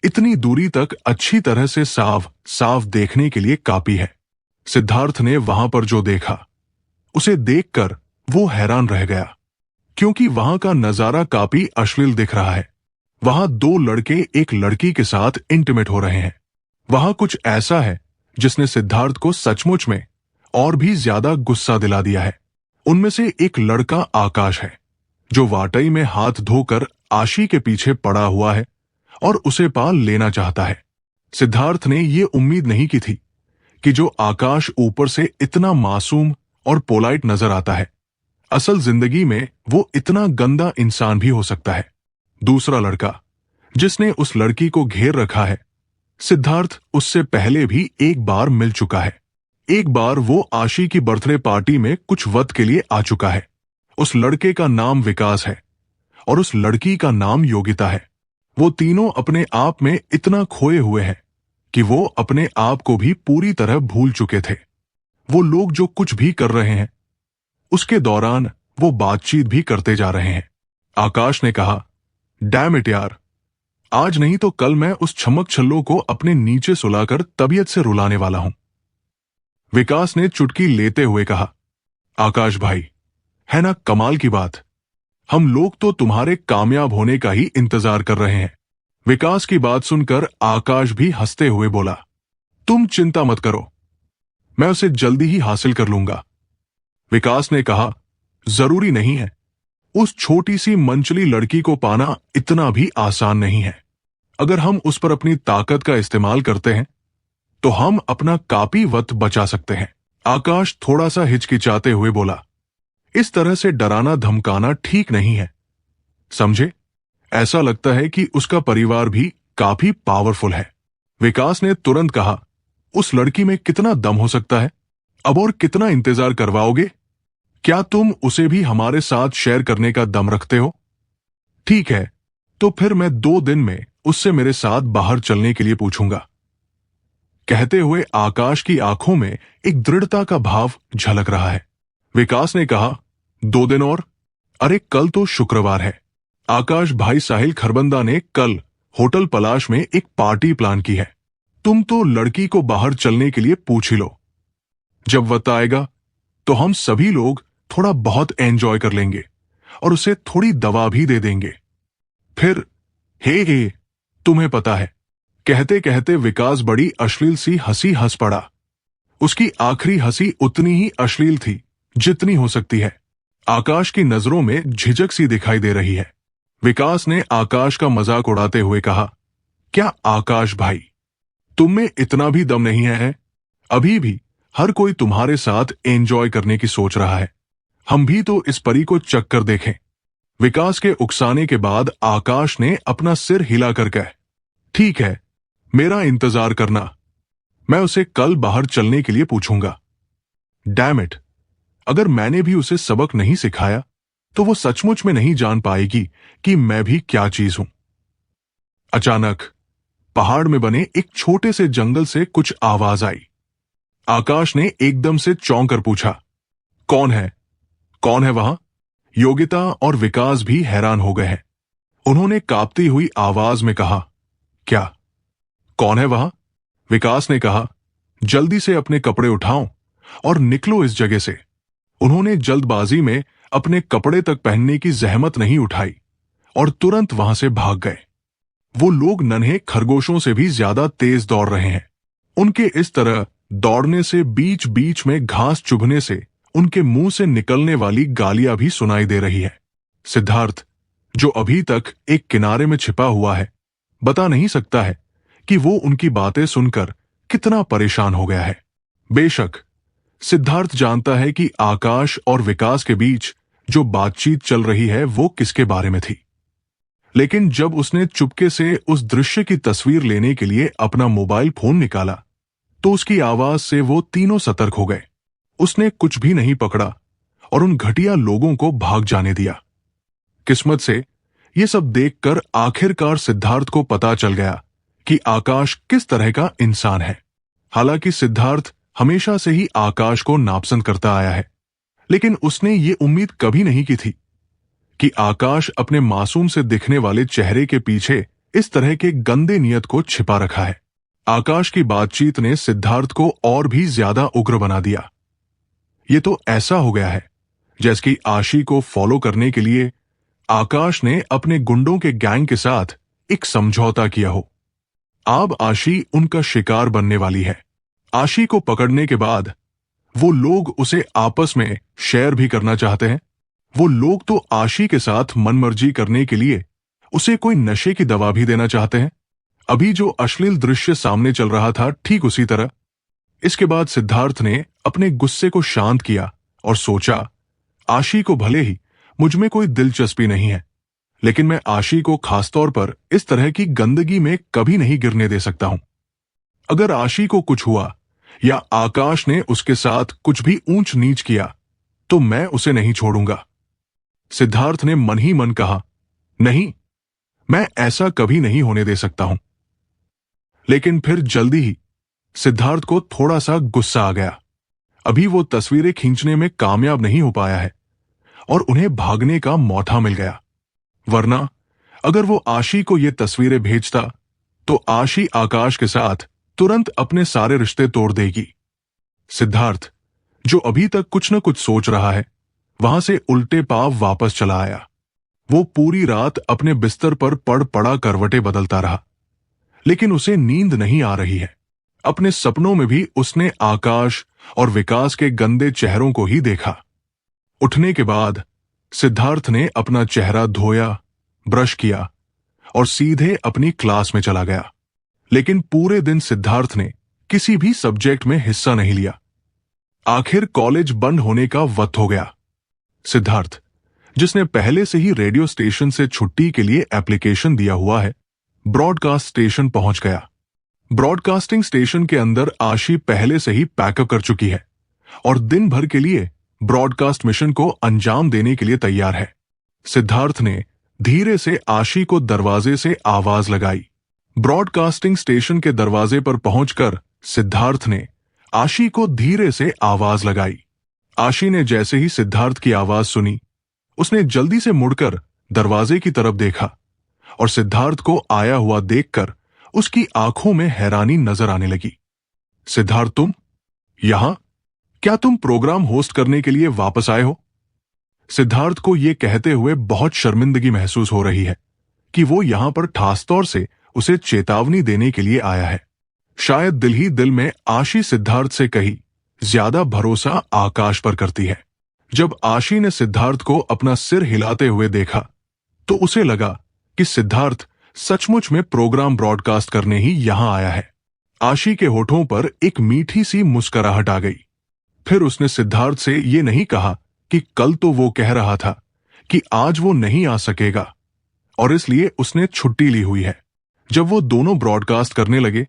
इतनी दूरी तक अच्छी तरह से साफ साफ देखने के लिए काफी है। सिद्धार्थ ने वहां पर जो देखा उसे देखकर वो हैरान रह गया, क्योंकि वहां का नजारा काफी अश्लील दिख रहा है। वहां 2 लड़के एक लड़की के साथ इंटीमेट हो रहे हैं। वहां कुछ ऐसा है जिसने सिद्धार्थ को सचमुच में और भी ज्यादा गुस्सा दिला दिया है। उनमें से एक लड़का आकाश है, जो वाकई में हाथ धोकर आशी के पीछे पड़ा हुआ है और उसे पाल लेना चाहता है। सिद्धार्थ ने ये उम्मीद नहीं की थी कि जो आकाश ऊपर से इतना मासूम और पोलाइट नजर आता है, असल जिंदगी में वो इतना गंदा इंसान भी हो सकता है। दूसरा लड़का जिसने उस लड़की को घेर रखा है, सिद्धार्थ उससे पहले भी एक बार मिल चुका है। एक बार वो आशी की बर्थडे पार्टी में कुछ वक्त के लिए आ चुका है। उस लड़के का नाम विकास है और उस लड़की का नाम योगिता है। वो तीनों अपने आप में इतना खोए हुए हैं कि वो अपने आप को भी पूरी तरह भूल चुके थे। वो लोग जो कुछ भी कर रहे हैं उसके दौरान वो बातचीत भी करते जा रहे हैं। आकाश ने कहा, डैम इट यार, आज नहीं तो कल मैं उस छमक छल्लो को अपने नीचे सुलाकर तबीयत से रुलाने वाला हूं। विकास ने चुटकी लेते हुए कहा, आकाश भाई, है ना कमाल की बात, हम लोग तो तुम्हारे कामयाब होने का ही इंतजार कर रहे हैं। विकास की बात सुनकर आकाश भी हंसते हुए बोला, तुम चिंता मत करो, मैं उसे जल्दी ही हासिल कर लूंगा। विकास ने कहा, जरूरी नहीं है, उस छोटी सी मंचली लड़की को पाना इतना भी आसान नहीं है। अगर हम उस पर अपनी ताकत का इस्तेमाल करते हैं तो हम अपना काफी वक्त बचा सकते हैं। आकाश थोड़ा सा हिचकिचाते हुए बोला, इस तरह से डराना धमकाना ठीक नहीं है, समझे? ऐसा लगता है कि उसका परिवार भी काफी पावरफुल है। विकास ने तुरंत कहा, उस लड़की में कितना दम हो सकता है? अब और कितना इंतजार करवाओगे? क्या तुम उसे भी हमारे साथ शेयर करने का दम रखते हो? ठीक है, तो फिर मैं 2 दिन में उससे मेरे साथ बाहर चलने के लिए पूछूंगा। कहते हुए आकाश की आंखों में एक दृढ़ता का भाव झलक रहा है। विकास ने कहा, 2 दिन और? अरे कल तो शुक्रवार है। आकाश भाई साहिल खरबंदा ने कल होटल पलाश में एक पार्टी प्लान की है। तुम तो लड़की को बाहर चलने के लिए पूछ ही लो। जब वक्त आएगा तो हम सभी लोग थोड़ा बहुत एंजॉय कर लेंगे और उसे थोड़ी दवा भी दे देंगे। फिर हे तुम्हें पता है। कहते कहते विकास बड़ी अश्लील सी हंसी हंस पड़ा। उसकी आखिरी हंसी उतनी ही अश्लील थी जितनी हो सकती है। आकाश की नजरों में झिझक सी दिखाई दे रही है। विकास ने आकाश का मजाक उड़ाते हुए कहा, क्या आकाश भाई, तुम में इतना भी दम नहीं है? अभी भी हर कोई तुम्हारे साथ एंजॉय करने की सोच रहा है। हम भी तो इस परी को चक्कर देखें। विकास के उकसाने के बाद आकाश ने अपना सिर हिलाकर कहा, ठीक है, मेरा इंतजार करना, मैं उसे कल बाहर चलने के लिए पूछूंगा। डैम इट, अगर मैंने भी उसे सबक नहीं सिखाया तो वो सचमुच में नहीं जान पाएगी कि मैं भी क्या चीज हूं। अचानक पहाड़ में बने एक छोटे से जंगल से कुछ आवाज आई। आकाश ने एकदम से चौंक कर पूछा, कौन है? कौन है वहां? योगिता और विकास भी हैरान हो गए हैं। उन्होंने कांपती हुई आवाज में कहा, क्या? कौन है वहां? विकास ने कहा, जल्दी से अपने कपड़े उठाओ और निकलो इस जगह से। उन्होंने जल्दबाजी में अपने कपड़े तक पहनने की जहमत नहीं उठाई और तुरंत वहां से भाग गए। वो लोग नन्हे खरगोशों से भी ज्यादा तेज दौड़ रहे हैं। उनके इस तरह दौड़ने से बीच बीच में घास चुभने से उनके मुंह से निकलने वाली गालियां भी सुनाई दे रही है। सिद्धार्थ, जो अभी तक एक किनारे में छिपा हुआ है, बता नहीं सकता है कि वो उनकी बातें सुनकर कितना परेशान हो गया है। बेशक सिद्धार्थ जानता है कि आकाश और विकास के बीच जो बातचीत चल रही है वो किसके बारे में थी, लेकिन जब उसने चुपके से उस दृश्य की तस्वीर लेने के लिए अपना मोबाइल फोन निकाला तो उसकी आवाज से वो तीनों सतर्क हो गए। उसने कुछ भी नहीं पकड़ा और उन घटिया लोगों को भाग जाने दिया। किस्मत से ये सब देखकर आखिरकार सिद्धार्थ को पता चल गया कि आकाश किस तरह का इंसान है। हालांकि सिद्धार्थ हमेशा से ही आकाश को नापसंद करता आया है, लेकिन उसने ये उम्मीद कभी नहीं की थी कि आकाश अपने मासूम से दिखने वाले चेहरे के पीछे इस तरह के गंदे नियत को छिपा रखा है। आकाश की बातचीत ने सिद्धार्थ को और भी ज्यादा उग्र बना दिया। ये तो ऐसा हो गया है जैसे कि आशी को फॉलो करने के लिए आकाश ने अपने गुंडों के गैंग के साथ एक समझौता किया हो। अब आशी उनका शिकार बनने वाली है। आशी को पकड़ने के बाद वो लोग उसे आपस में शेयर भी करना चाहते हैं। वो लोग तो आशी के साथ मनमर्जी करने के लिए उसे कोई नशे की दवा भी देना चाहते हैं। अभी जो अश्लील दृश्य सामने चल रहा था, ठीक उसी तरह। इसके बाद सिद्धार्थ ने अपने गुस्से को शांत किया और सोचा, आशी को भले ही मुझ में कोई दिलचस्पी नहीं है, लेकिन मैं आशी को खासतौर पर इस तरह की गंदगी में कभी नहीं गिरने दे सकता हूं। अगर आशी को कुछ हुआ या आकाश ने उसके साथ कुछ भी ऊंच नीच किया तो मैं उसे नहीं छोड़ूंगा। सिद्धार्थ ने मन ही मन कहा, नहीं, मैं ऐसा कभी नहीं होने दे सकता हूं। लेकिन फिर जल्दी ही सिद्धार्थ को थोड़ा सा गुस्सा आ गया। अभी वो तस्वीरें खींचने में कामयाब नहीं हो पाया है और उन्हें भागने का मौका मिल गया। वरना अगर वो आशी को ये तस्वीरें भेजता तो आशी आकाश के साथ तुरंत अपने सारे रिश्ते तोड़ देगी। सिद्धार्थ, जो अभी तक कुछ न कुछ सोच रहा है, वहां से उल्टे पांव वापस चला आया। वो पूरी रात अपने बिस्तर पर पड़ पड़ा करवटें बदलता रहा, लेकिन उसे नींद नहीं आ रही है। अपने सपनों में भी उसने आकाश और विकास के गंदे चेहरों को ही देखा। उठने के बाद सिद्धार्थ ने अपना चेहरा धोया, ब्रश किया और सीधे अपनी क्लास में चला गया। लेकिन पूरे दिन सिद्धार्थ ने किसी भी सब्जेक्ट में हिस्सा नहीं लिया। आखिर कॉलेज बंद होने का वक्त हो गया। सिद्धार्थ, जिसने पहले से ही रेडियो स्टेशन से छुट्टी के लिए एप्लीकेशन दिया हुआ है, ब्रॉडकास्ट स्टेशन पहुंच गया। ब्रॉडकास्टिंग स्टेशन के अंदर आशी पहले से ही पैकअप कर चुकी है और दिन भर के लिए ब्रॉडकास्ट मिशन को अंजाम देने के लिए तैयार है। सिद्धार्थ ने धीरे से आशी को दरवाजे से आवाज लगाई। ब्रॉडकास्टिंग स्टेशन के दरवाजे पर पहुंचकर सिद्धार्थ ने आशी को धीरे से आवाज लगाई। आशी ने जैसे ही सिद्धार्थ की आवाज सुनी, उसने जल्दी से मुड़कर दरवाजे की तरफ देखा और सिद्धार्थ को आया हुआ देखकर उसकी आंखों में हैरानी नजर आने लगी। सिद्धार्थ, तुम यहां? क्या तुम प्रोग्राम होस्ट करने के लिए वापस आए हो? सिद्धार्थ को यह कहते हुए बहुत शर्मिंदगी महसूस हो रही है कि वो यहां पर ठास तौर से उसे चेतावनी देने के लिए आया है। शायद दिल ही दिल में आशी सिद्धार्थ से कहीं ज्यादा भरोसा आकाश पर करती है। जब आशी ने सिद्धार्थ को अपना सिर हिलाते हुए देखा तो उसे लगा कि सिद्धार्थ सचमुच में प्रोग्राम ब्रॉडकास्ट करने ही यहां आया है। आशी के होठों पर एक मीठी सी मुस्कुराहट आ गई। फिर उसने सिद्धार्थ से ये नहीं कहा कि कल तो वो कह रहा था कि आज वो नहीं आ सकेगा और इसलिए उसने छुट्टी ली हुई है। जब वो दोनों ब्रॉडकास्ट करने लगे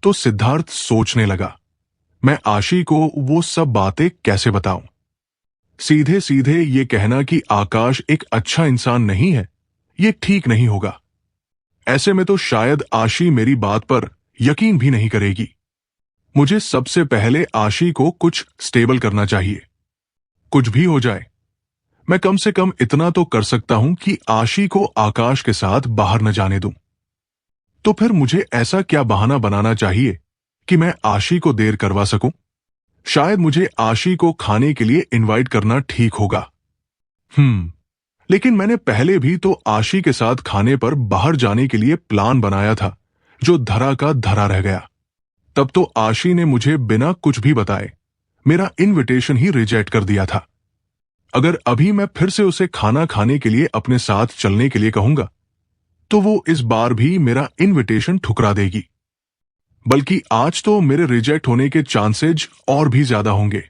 तो सिद्धार्थ सोचने लगा, मैं आशी को वो सब बातें कैसे बताऊं? सीधे सीधे ये कहना कि आकाश एक अच्छा इंसान नहीं है, ये ठीक नहीं होगा। ऐसे में तो शायद आशी मेरी बात पर यकीन भी नहीं करेगी। मुझे सबसे पहले आशी को कुछ स्टेबल करना चाहिए। कुछ भी हो जाए, मैं कम से कम इतना तो कर सकता हूं कि आशी को आकाश के साथ बाहर न जाने दूं। तो फिर मुझे ऐसा क्या बहाना बनाना चाहिए कि मैं आशी को देर करवा सकूं। शायद मुझे आशी को खाने के लिए इनवाइट करना ठीक होगा। लेकिन मैंने पहले भी तो आशी के साथ खाने पर बाहर जाने के लिए प्लान बनाया था, जो धरा का धरा रह गया। तब तो आशी ने मुझे बिना कुछ भी बताए मेरा इनविटेशन ही रिजेक्ट कर दिया था। अगर अभी मैं फिर से उसे खाना खाने के लिए अपने साथ चलने के लिए कहूंगा, तो वो इस बार भी मेरा इनविटेशन ठुकरा देगी। बल्कि आज तो मेरे रिजेक्ट होने के चांसेज और भी ज्यादा होंगे।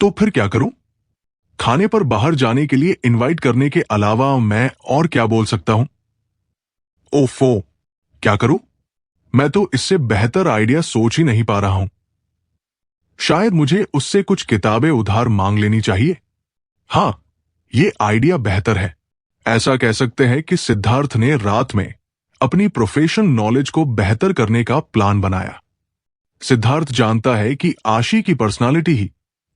तो फिर क्या करूं? खाने पर बाहर जाने के लिए इनवाइट करने के अलावा मैं और क्या बोल सकता हूं? ओफो, क्या करूं? मैं तो इससे बेहतर आइडिया सोच ही नहीं पा रहा हूं। शायद मुझे उससे कुछ किताबें उधार मांग लेनी चाहिए। हां, ये आइडिया बेहतर है। ऐसा कह सकते हैं कि सिद्धार्थ ने रात में अपनी प्रोफेशनल नॉलेज को बेहतर करने का प्लान बनाया। सिद्धार्थ जानता है कि आशी की पर्सनालिटी ही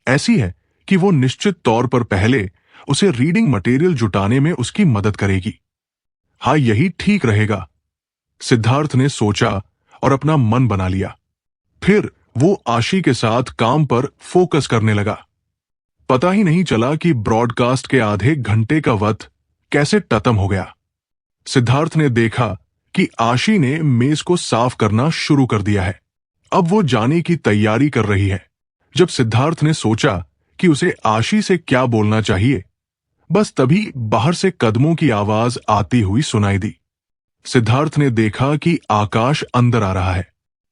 ऐसी है कि वो निश्चित तौर पर पहले उसे रीडिंग मटेरियल जुटाने में उसकी मदद करेगी। हाँ, यही ठीक रहेगा, सिद्धार्थ ने सोचा और अपना मन बना लिया। फिर वो आशी के साथ काम पर फोकस करने लगा। पता ही नहीं चला कि ब्रॉडकास्ट के आधे घंटे का वक्त कैसे खत्म हो गया। सिद्धार्थ ने देखा कि आशी ने मेज को साफ करना शुरू कर दिया है। अब वो जाने की तैयारी कर रही है। जब सिद्धार्थ ने सोचा कि उसे आशी से क्या बोलना चाहिए, बस तभी बाहर से कदमों की आवाज आती हुई सुनाई दी। सिद्धार्थ ने देखा कि आकाश अंदर आ रहा है।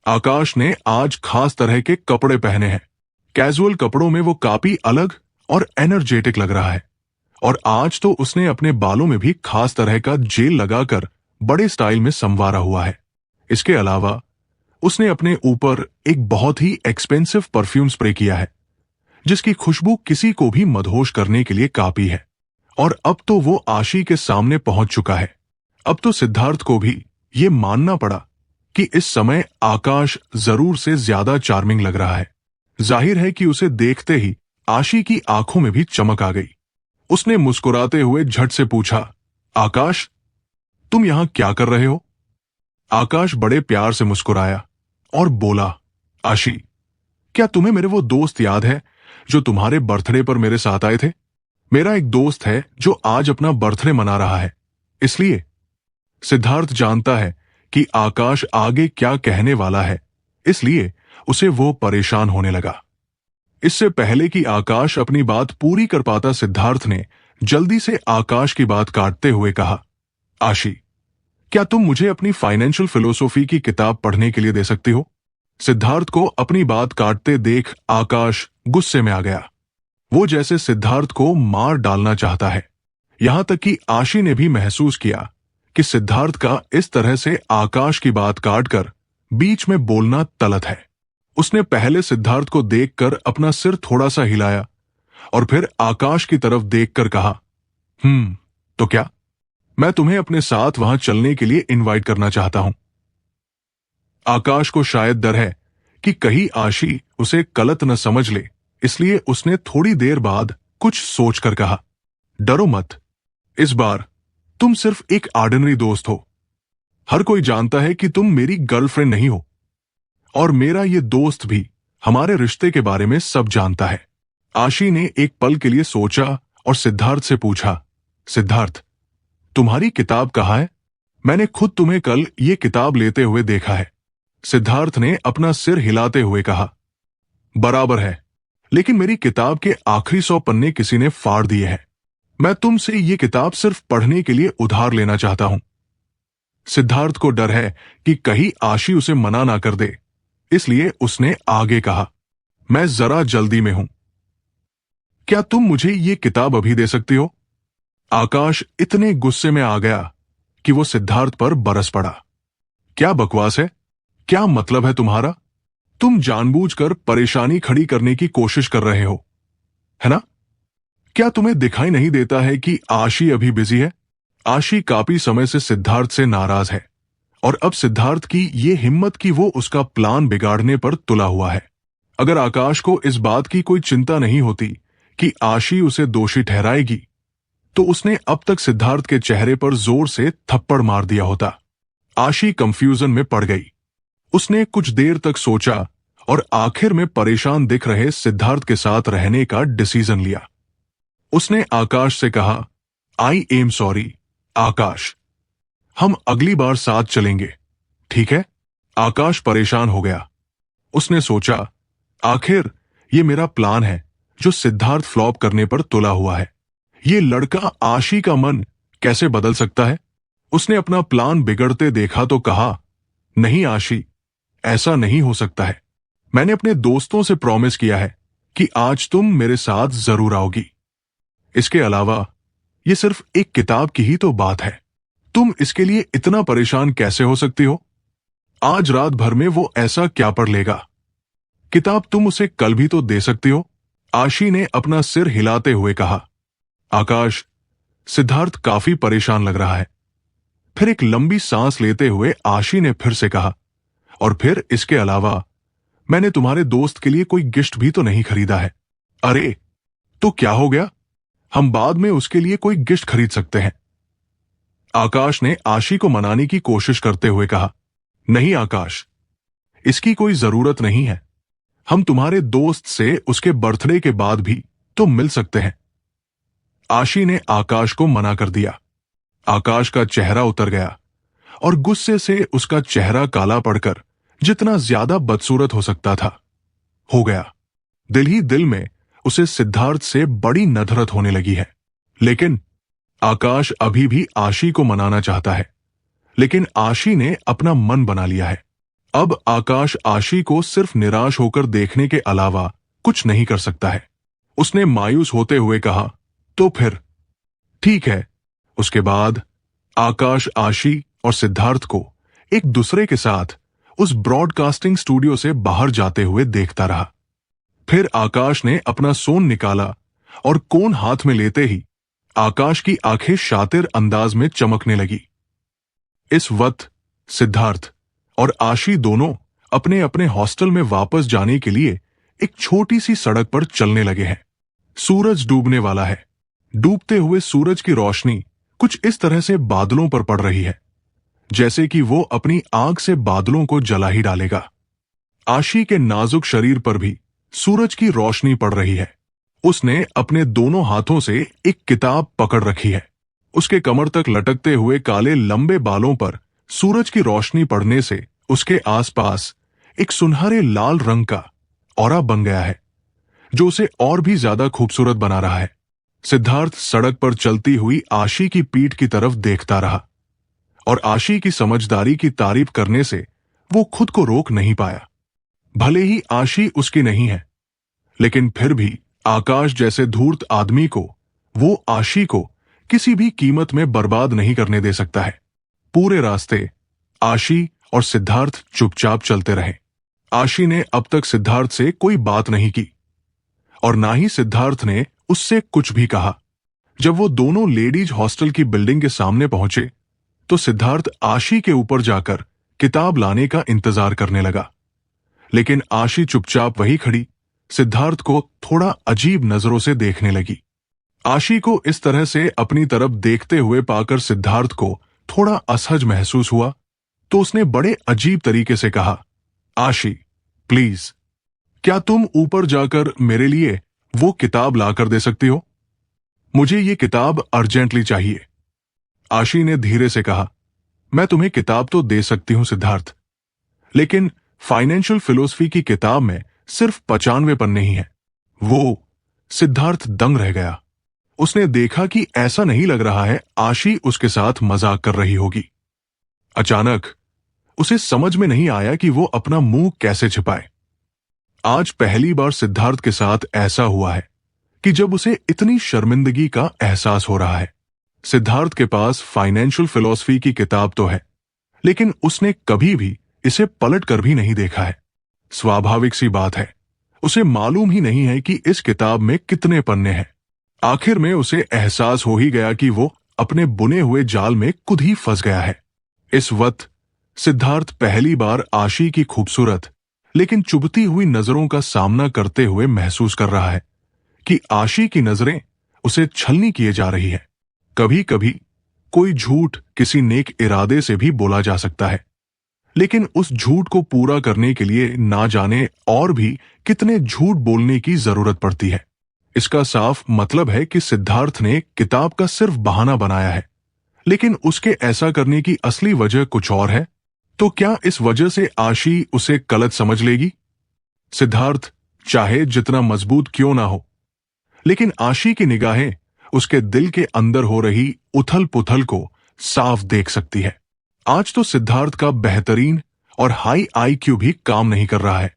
आकाश ने आज खास तरह के कपड़े पहने हैं। कैजुअल कपड़ों में वो काफी अलग और एनर्जेटिक लग रहा है। और आज तो उसने अपने बालों में भी खास तरह का जेल लगाकर बड़े स्टाइल में संवारा हुआ है। इसके अलावा उसने अपने ऊपर एक बहुत ही एक्सपेंसिव परफ्यूम स्प्रे किया है, जिसकी खुशबू किसी को भी मदहोश करने के लिए काफी है। और अब तो वो आशी के सामने पहुंच चुका है। अब तो सिद्धार्थ को भी ये मानना पड़ा कि इस समय आकाश जरूर से ज्यादा चार्मिंग लग रहा है। जाहिर है कि उसे देखते ही आशी की आंखों में भी चमक आ गई। उसने मुस्कुराते हुए झट से पूछा, आकाश, तुम यहां क्या कर रहे हो? आकाश बड़े प्यार से मुस्कुराया और बोला, आशी, क्या तुम्हें मेरे वो दोस्त याद है जो तुम्हारे बर्थडे पर मेरे साथ आए थे? मेरा एक दोस्त है जो आज अपना बर्थडे मना रहा है, इसलिए। सिद्धार्थ जानता है कि आकाश आगे क्या कहने वाला है, इसलिए उसे वो परेशान होने लगा। इससे पहले कि आकाश अपनी बात पूरी कर पाता, सिद्धार्थ ने जल्दी से आकाश की बात काटते हुए कहा, आशी, क्या तुम मुझे अपनी फाइनेंशियल फिलोसॉफी की किताब पढ़ने के लिए दे सकती हो? सिद्धार्थ को अपनी बात काटते देख आकाश गुस्से में आ गया। वो जैसे सिद्धार्थ को मार डालना चाहता है। यहां तक कि आशी ने भी महसूस किया कि सिद्धार्थ का इस तरह से आकाश की बात काटकर बीच में बोलना तलत है। उसने पहले सिद्धार्थ को देखकर अपना सिर थोड़ा सा हिलाया और फिर आकाश की तरफ देखकर कहा, तो क्या? मैं तुम्हें अपने साथ वहां चलने के लिए इनवाइट करना चाहता हूं। आकाश को शायद डर है कि कहीं आशी उसे गलत न समझ ले, इसलिए उसने थोड़ी देर बाद कुछ सोचकर कहा, डरो मत, इस बार तुम सिर्फ एक ऑर्डिनरी दोस्त हो। हर कोई जानता है कि तुम मेरी गर्लफ्रेंड नहीं हो, और मेरा ये दोस्त भी हमारे रिश्ते के बारे में सब जानता है। आशी ने एक पल के लिए सोचा और सिद्धार्थ से पूछा, सिद्धार्थ, तुम्हारी किताब कहाँ है? मैंने खुद तुम्हें कल ये किताब लेते हुए देखा है। सिद्धार्थ ने अपना सिर हिलाते हुए कहा, बराबर है, लेकिन मेरी किताब के आखिरी 100 पन्ने किसी ने फाड़ दिए हैं। मैं तुमसे ये किताब सिर्फ पढ़ने के लिए उधार लेना चाहता हूं। सिद्धार्थ को डर है कि कहीं आशी उसे मना ना कर दे, इसलिए उसने आगे कहा, मैं जरा जल्दी में हूं। क्या तुम मुझे ये किताब अभी दे सकती हो? आकाश इतने गुस्से में आ गया कि वो सिद्धार्थ पर बरस पड़ा। क्या बकवास है? क्या मतलब है तुम्हारा? तुम जानबूझकर परेशानी खड़ी करने की कोशिश कर रहे हो, है ना? क्या तुम्हें दिखाई नहीं देता है कि आशी अभी बिजी है? आशी काफी समय से सिद्धार्थ से नाराज है और अब सिद्धार्थ की ये हिम्मत कि वो उसका प्लान बिगाड़ने पर तुला हुआ है। अगर आकाश को इस बात की कोई चिंता नहीं होती कि आशी उसे दोषी ठहराएगी, तो उसने अब तक सिद्धार्थ के चेहरे पर जोर से थप्पड़ मार दिया होता। आशी कंफ्यूजन में पड़ गई। उसने कुछ देर तक सोचा और आखिर में परेशान दिख रहे सिद्धार्थ के साथ रहने का डिसीजन लिया। उसने आकाश से कहा, आई एम सॉरी आकाश, हम अगली बार साथ चलेंगे, ठीक है? आकाश परेशान हो गया। उसने सोचा, आखिर ये मेरा प्लान है जो सिद्धार्थ फ्लॉप करने पर तुला हुआ है। ये लड़का आशी का मन कैसे बदल सकता है? उसने अपना प्लान बिगड़ते देखा तो कहा, नहीं आशी, ऐसा नहीं हो सकता है। मैंने अपने दोस्तों से प्रॉमिस किया है कि आज तुम मेरे साथ जरूर आओगी। इसके अलावा ये सिर्फ एक किताब की ही तो बात है। तुम इसके लिए इतना परेशान कैसे हो सकती हो? आज रात भर में वो ऐसा क्या पढ़ लेगा? किताब तुम उसे कल भी तो दे सकती हो। आशी ने अपना सिर हिलाते हुए कहा। आकाश, सिद्धार्थ काफी परेशान लग रहा है। फिर एक लंबी सांस लेते हुए आशी ने फिर से कहा, और फिर इसके अलावा मैंने तुम्हारे दोस्त के लिए कोई गिफ्ट भी तो नहीं खरीदा है। अरे, तो क्या हो गया? हम बाद में उसके लिए कोई गिफ्ट खरीद सकते हैं। आकाश ने आशी को मनाने की कोशिश करते हुए कहा, नहीं आकाश, इसकी कोई जरूरत नहीं है। हम तुम्हारे दोस्त से उसके बर्थडे के बाद भी तो मिल सकते हैं। आशी ने आकाश को मना कर दिया। आकाश का चेहरा उतर गया और गुस्से से उसका चेहरा काला पड़कर जितना ज्यादा बदसूरत हो सकता था, हो गया। दिल ही दिल में उसे सिद्धार्थ से बड़ी नफरत होने लगी है। लेकिन आकाश अभी भी आशी को मनाना चाहता है। लेकिन आशी ने अपना मन बना लिया है। अब आकाश आशी को सिर्फ निराश होकर देखने के अलावा कुछ नहीं कर सकता है। उसने मायूस होते हुए कहा, तो फिर ठीक है। उसके बाद आकाश आशी और सिद्धार्थ को एक दूसरे के साथ उस ब्रॉडकास्टिंग स्टूडियो से बाहर जाते हुए देखता रहा। फिर आकाश ने अपना सोन निकाला और कोन हाथ में लेते ही आकाश की आंखें शातिर अंदाज में चमकने लगी। इस वक्त सिद्धार्थ और आशी दोनों अपने अपने हॉस्टल में वापस जाने के लिए एक छोटी सी सड़क पर चलने लगे हैं। सूरज डूबने वाला है। डूबते हुए सूरज की रोशनी कुछ इस तरह से बादलों पर पड़ रही है जैसे कि वो अपनी आग से बादलों को जला ही डालेगा। आशी के नाजुक शरीर पर भी सूरज की रोशनी पड़ रही है। उसने अपने दोनों हाथों से एक किताब पकड़ रखी है। उसके कमर तक लटकते हुए काले लंबे बालों पर सूरज की रोशनी पड़ने से उसके आसपास एक सुनहरे लाल रंग का ऑरा बन गया है जो उसे और भी ज्यादा खूबसूरत बना रहा है। सिद्धार्थ सड़क पर चलती हुई आशी की पीठ की तरफ देखता रहा और आशी की समझदारी की तारीफ करने से वो खुद को रोक नहीं पाया। भले ही आशी उसकी नहीं है, लेकिन फिर भी आकाश जैसे धूर्त आदमी को वो आशी को किसी भी कीमत में बर्बाद नहीं करने दे सकता है। पूरे रास्ते आशी और सिद्धार्थ चुपचाप चलते रहे। आशी ने अब तक सिद्धार्थ से कोई बात नहीं की और ना ही सिद्धार्थ ने उससे कुछ भी कहा। जब वो दोनों लेडीज हॉस्टल की बिल्डिंग के सामने पहुंचे तो सिद्धार्थ आशी के ऊपर जाकर किताब लाने का इंतजार करने लगा। लेकिन आशी चुपचाप वही खड़ी सिद्धार्थ को थोड़ा अजीब नजरों से देखने लगी। आशी को इस तरह से अपनी तरफ देखते हुए पाकर सिद्धार्थ को थोड़ा असहज महसूस हुआ तो उसने बड़े अजीब तरीके से कहा, आशी प्लीज, क्या तुम ऊपर जाकर मेरे लिए वो किताब लाकर दे सकती हो? मुझे ये किताब अर्जेंटली चाहिए। आशी ने धीरे से कहा, मैं तुम्हें किताब तो दे सकती हूं सिद्धार्थ, लेकिन फाइनेंशियल फिलोसफी की किताब में सिर्फ 95 पन्ने ही हैं। वो सिद्धार्थ दंग रह गया। उसने देखा कि ऐसा नहीं लग रहा है आशी उसके साथ मजाक कर रही होगी। अचानक उसे समझ में नहीं आया कि वो अपना मुंह कैसे छिपाए। आज पहली बार सिद्धार्थ के साथ ऐसा हुआ है कि जब उसे इतनी शर्मिंदगी का एहसास हो रहा है। सिद्धार्थ के पास फाइनेंशियल फिलॉसफी की किताब तो है, लेकिन उसने कभी भी इसे पलट कर भी नहीं देखा है। स्वाभाविक सी बात है, उसे मालूम ही नहीं है कि इस किताब में कितने पन्ने हैं। आखिर में उसे एहसास हो ही गया कि वो अपने बुने हुए जाल में खुद ही फंस गया है। इस वक्त सिद्धार्थ पहली बार आशी की खूबसूरत लेकिन चुभती हुई नजरों का सामना करते हुए महसूस कर रहा है कि आशी की नजरें उसे छलनी किए जा रही है। कभी कभी कोई झूठ किसी नेक इरादे से भी बोला जा सकता है, लेकिन उस झूठ को पूरा करने के लिए ना जाने और भी कितने झूठ बोलने की जरूरत पड़ती है। इसका साफ मतलब है कि सिद्धार्थ ने किताब का सिर्फ बहाना बनाया है, लेकिन उसके ऐसा करने की असली वजह कुछ और है। तो क्या इस वजह से आशी उसे गलत समझ लेगी? सिद्धार्थ चाहे जितना मजबूत क्यों ना हो, लेकिन आशी की निगाहें उसके दिल के अंदर हो रही उथल पुथल को साफ देख सकती है। आज तो सिद्धार्थ का बेहतरीन और हाई आईक्यू भी काम नहीं कर रहा है।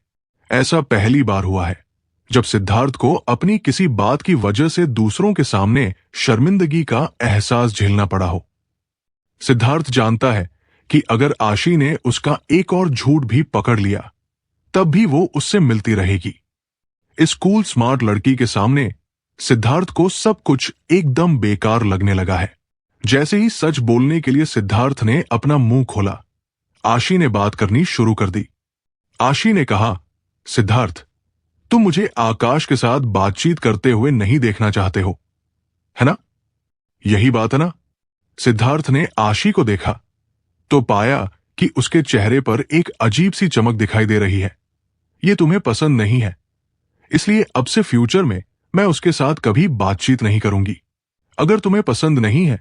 ऐसा पहली बार हुआ है जब सिद्धार्थ को अपनी किसी बात की वजह से दूसरों के सामने शर्मिंदगी का एहसास झेलना पड़ा हो। सिद्धार्थ जानता है कि अगर आशी ने उसका एक और झूठ भी पकड़ लिया, तब भी वो उससे मिलती रहेगी। इस कूल स्मार्ट लड़की के सामने सिद्धार्थ को सब कुछ एकदम बेकार लगने लगा है। जैसे ही सच बोलने के लिए सिद्धार्थ ने अपना मुंह खोला, आशी ने बात करनी शुरू कर दी। आशी ने कहा, सिद्धार्थ, तुम मुझे आकाश के साथ बातचीत करते हुए नहीं देखना चाहते हो, है ना? यही बात है ना? सिद्धार्थ ने आशी को देखा तो पाया कि उसके चेहरे पर एक अजीब सी चमक दिखाई दे रही है। ये तुम्हें पसंद नहीं है, इसलिए अब से फ्यूचर में मैं उसके साथ कभी बातचीत नहीं करूंगी। अगर तुम्हें पसंद नहीं है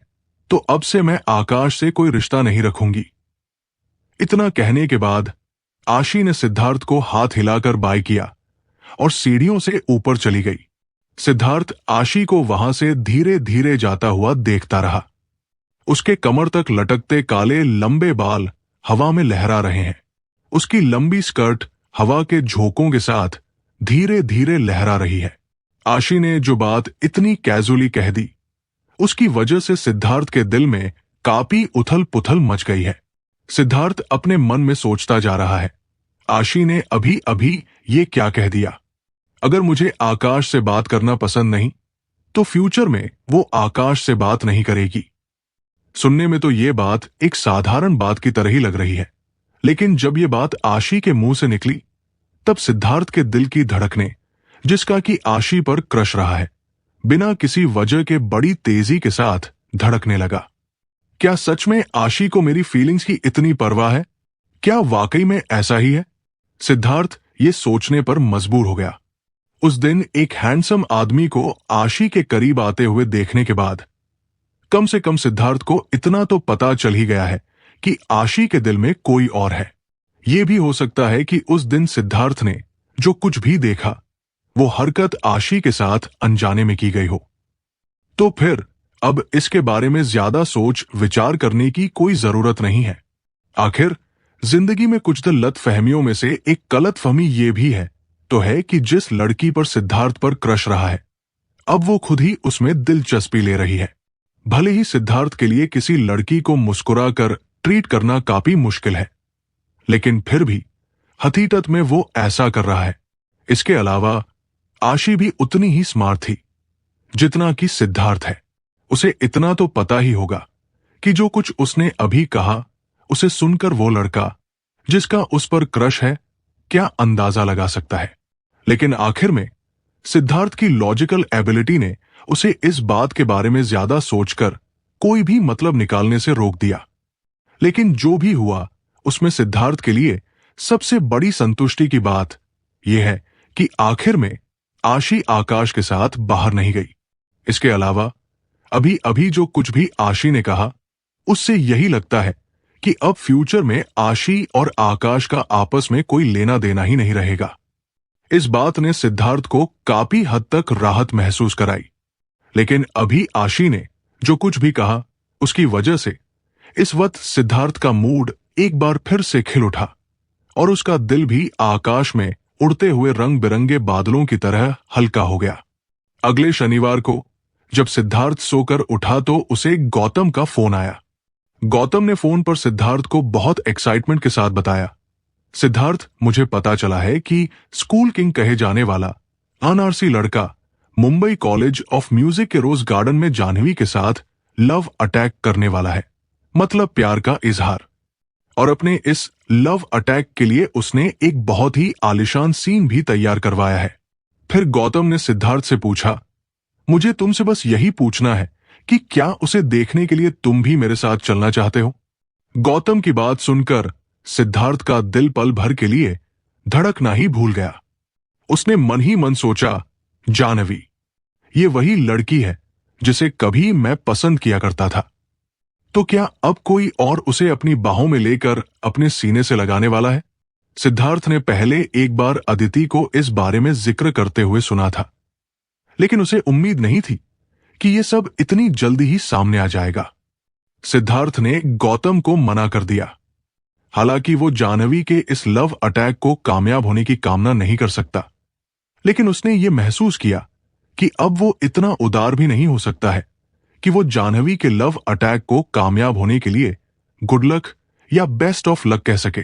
तो अब से मैं आकाश से कोई रिश्ता नहीं रखूंगी। इतना कहने के बाद आशी ने सिद्धार्थ को हाथ हिलाकर बाय किया और सीढ़ियों से ऊपर चली गई। सिद्धार्थ आशी को वहां से धीरे धीरे जाता हुआ देखता रहा। उसके कमर तक लटकते काले लंबे बाल हवा में लहरा रहे हैं। उसकी लंबी स्कर्ट हवा के झोंकों के साथ धीरे धीरे लहरा रही है। आशी ने जो बात इतनी कैजुअली कह दी, उसकी वजह से सिद्धार्थ के दिल में काफी उथल पुथल मच गई है। सिद्धार्थ अपने मन में सोचता जा रहा है, आशी ने अभी अभी ये क्या कह दिया? अगर मुझे आकाश से बात करना पसंद नहीं, तो फ्यूचर में वो आकाश से बात नहीं करेगी। सुनने में तो ये बात एक साधारण बात की तरह ही लग रही है, लेकिन जब ये बात आशी के मुंह से निकली, तब सिद्धार्थ के दिल की धड़कने, जिसका कि आशी पर क्रश रहा है, बिना किसी वजह के बड़ी तेजी के साथ धड़कने लगा। क्या सच में आशी को मेरी फीलिंग्स की इतनी परवाह है? क्या वाकई में ऐसा ही है? सिद्धार्थ ये सोचने पर मजबूर हो गया। उस दिन एक हैंडसम आदमी को आशी के करीब आते हुए देखने के बाद कम से कम सिद्धार्थ को इतना तो पता चल ही गया है कि आशी के दिल में कोई और है। यह भी हो सकता है कि उस दिन सिद्धार्थ ने जो कुछ भी देखा, वो हरकत आशी के साथ अनजाने में की गई हो। तो फिर अब इसके बारे में ज्यादा सोच विचार करने की कोई जरूरत नहीं है। आखिर जिंदगी में कुछ गलतफहमियों में से एक गलतफहमी ये भी है कि जिस लड़की पर सिद्धार्थ पर क्रश रहा है, अब वो खुद ही उसमें दिलचस्पी ले रही है। भले ही सिद्धार्थ के लिए किसी लड़की को मुस्कुरा कर ट्रीट करना काफी मुश्किल है, लेकिन फिर भी हकीकत में वो ऐसा कर रहा है। इसके अलावा आशी भी उतनी ही स्मार्ट थी जितना कि सिद्धार्थ है। उसे इतना तो पता ही होगा कि जो कुछ उसने अभी कहा, उसे सुनकर वो लड़का जिसका उस पर क्रश है क्या अंदाजा लगा सकता है। लेकिन आखिर में सिद्धार्थ की लॉजिकल एबिलिटी ने उसे इस बात के बारे में ज्यादा सोचकर कोई भी मतलब निकालने से रोक दिया। लेकिन जो भी हुआ, उसमें सिद्धार्थ के लिए सबसे बड़ी संतुष्टि की बात यह है कि आखिर में आशी आकाश के साथ बाहर नहीं गई। इसके अलावा अभी अभी जो कुछ भी आशी ने कहा, उससे यही लगता है कि अब फ्यूचर में आशी और आकाश का आपस में कोई लेना देना ही नहीं रहेगा। इस बात ने सिद्धार्थ को काफी हद तक राहत महसूस कराई। लेकिन अभी आशी ने जो कुछ भी कहा, उसकी वजह से इस वक्त सिद्धार्थ का मूड एक बार फिर से खिल उठा और उसका दिल भी आकाश में उड़ते हुए रंग बिरंगे बादलों की तरह हल्का हो गया। अगले शनिवार को जब सिद्धार्थ सोकर उठा तो उसे गौतम का फोन आया। गौतम ने फोन पर सिद्धार्थ को बहुत एक्साइटमेंट के साथ बताया, सिद्धार्थ, मुझे पता चला है कि स्कूल किंग कहे जाने वाला अनारसी लड़का मुंबई कॉलेज ऑफ म्यूजिक के रोज गार्डन में जाह्नवी के साथ लव अटैक करने वाला है, मतलब प्यार का इजहार। और अपने इस लव अटैक के लिए उसने एक बहुत ही आलिशान सीन भी तैयार करवाया है। फिर गौतम ने सिद्धार्थ से पूछा, मुझे तुमसे बस यही पूछना है कि क्या उसे देखने के लिए तुम भी मेरे साथ चलना चाहते हो? गौतम की बात सुनकर सिद्धार्थ का दिल पल भर के लिए धड़कना ही भूल गया। उसने मन ही मन सोचा, जानवी, ये वही लड़की है जिसे कभी मैं पसंद किया करता था। तो क्या अब कोई और उसे अपनी बाहों में लेकर अपने सीने से लगाने वाला है? सिद्धार्थ ने पहले एक बार अदिति को इस बारे में जिक्र करते हुए सुना था, लेकिन उसे उम्मीद नहीं थी कि यह सब इतनी जल्दी ही सामने आ जाएगा। सिद्धार्थ ने गौतम को मना कर दिया। हालांकि वो जानवी के इस लव अटैक को कामयाब होने की कामना नहीं कर सकता, लेकिन उसने ये महसूस किया कि अब वो इतना उदार भी नहीं हो सकता है कि वो जानवी के लव अटैक को कामयाब होने के लिए गुड लक या बेस्ट ऑफ लक कह सके।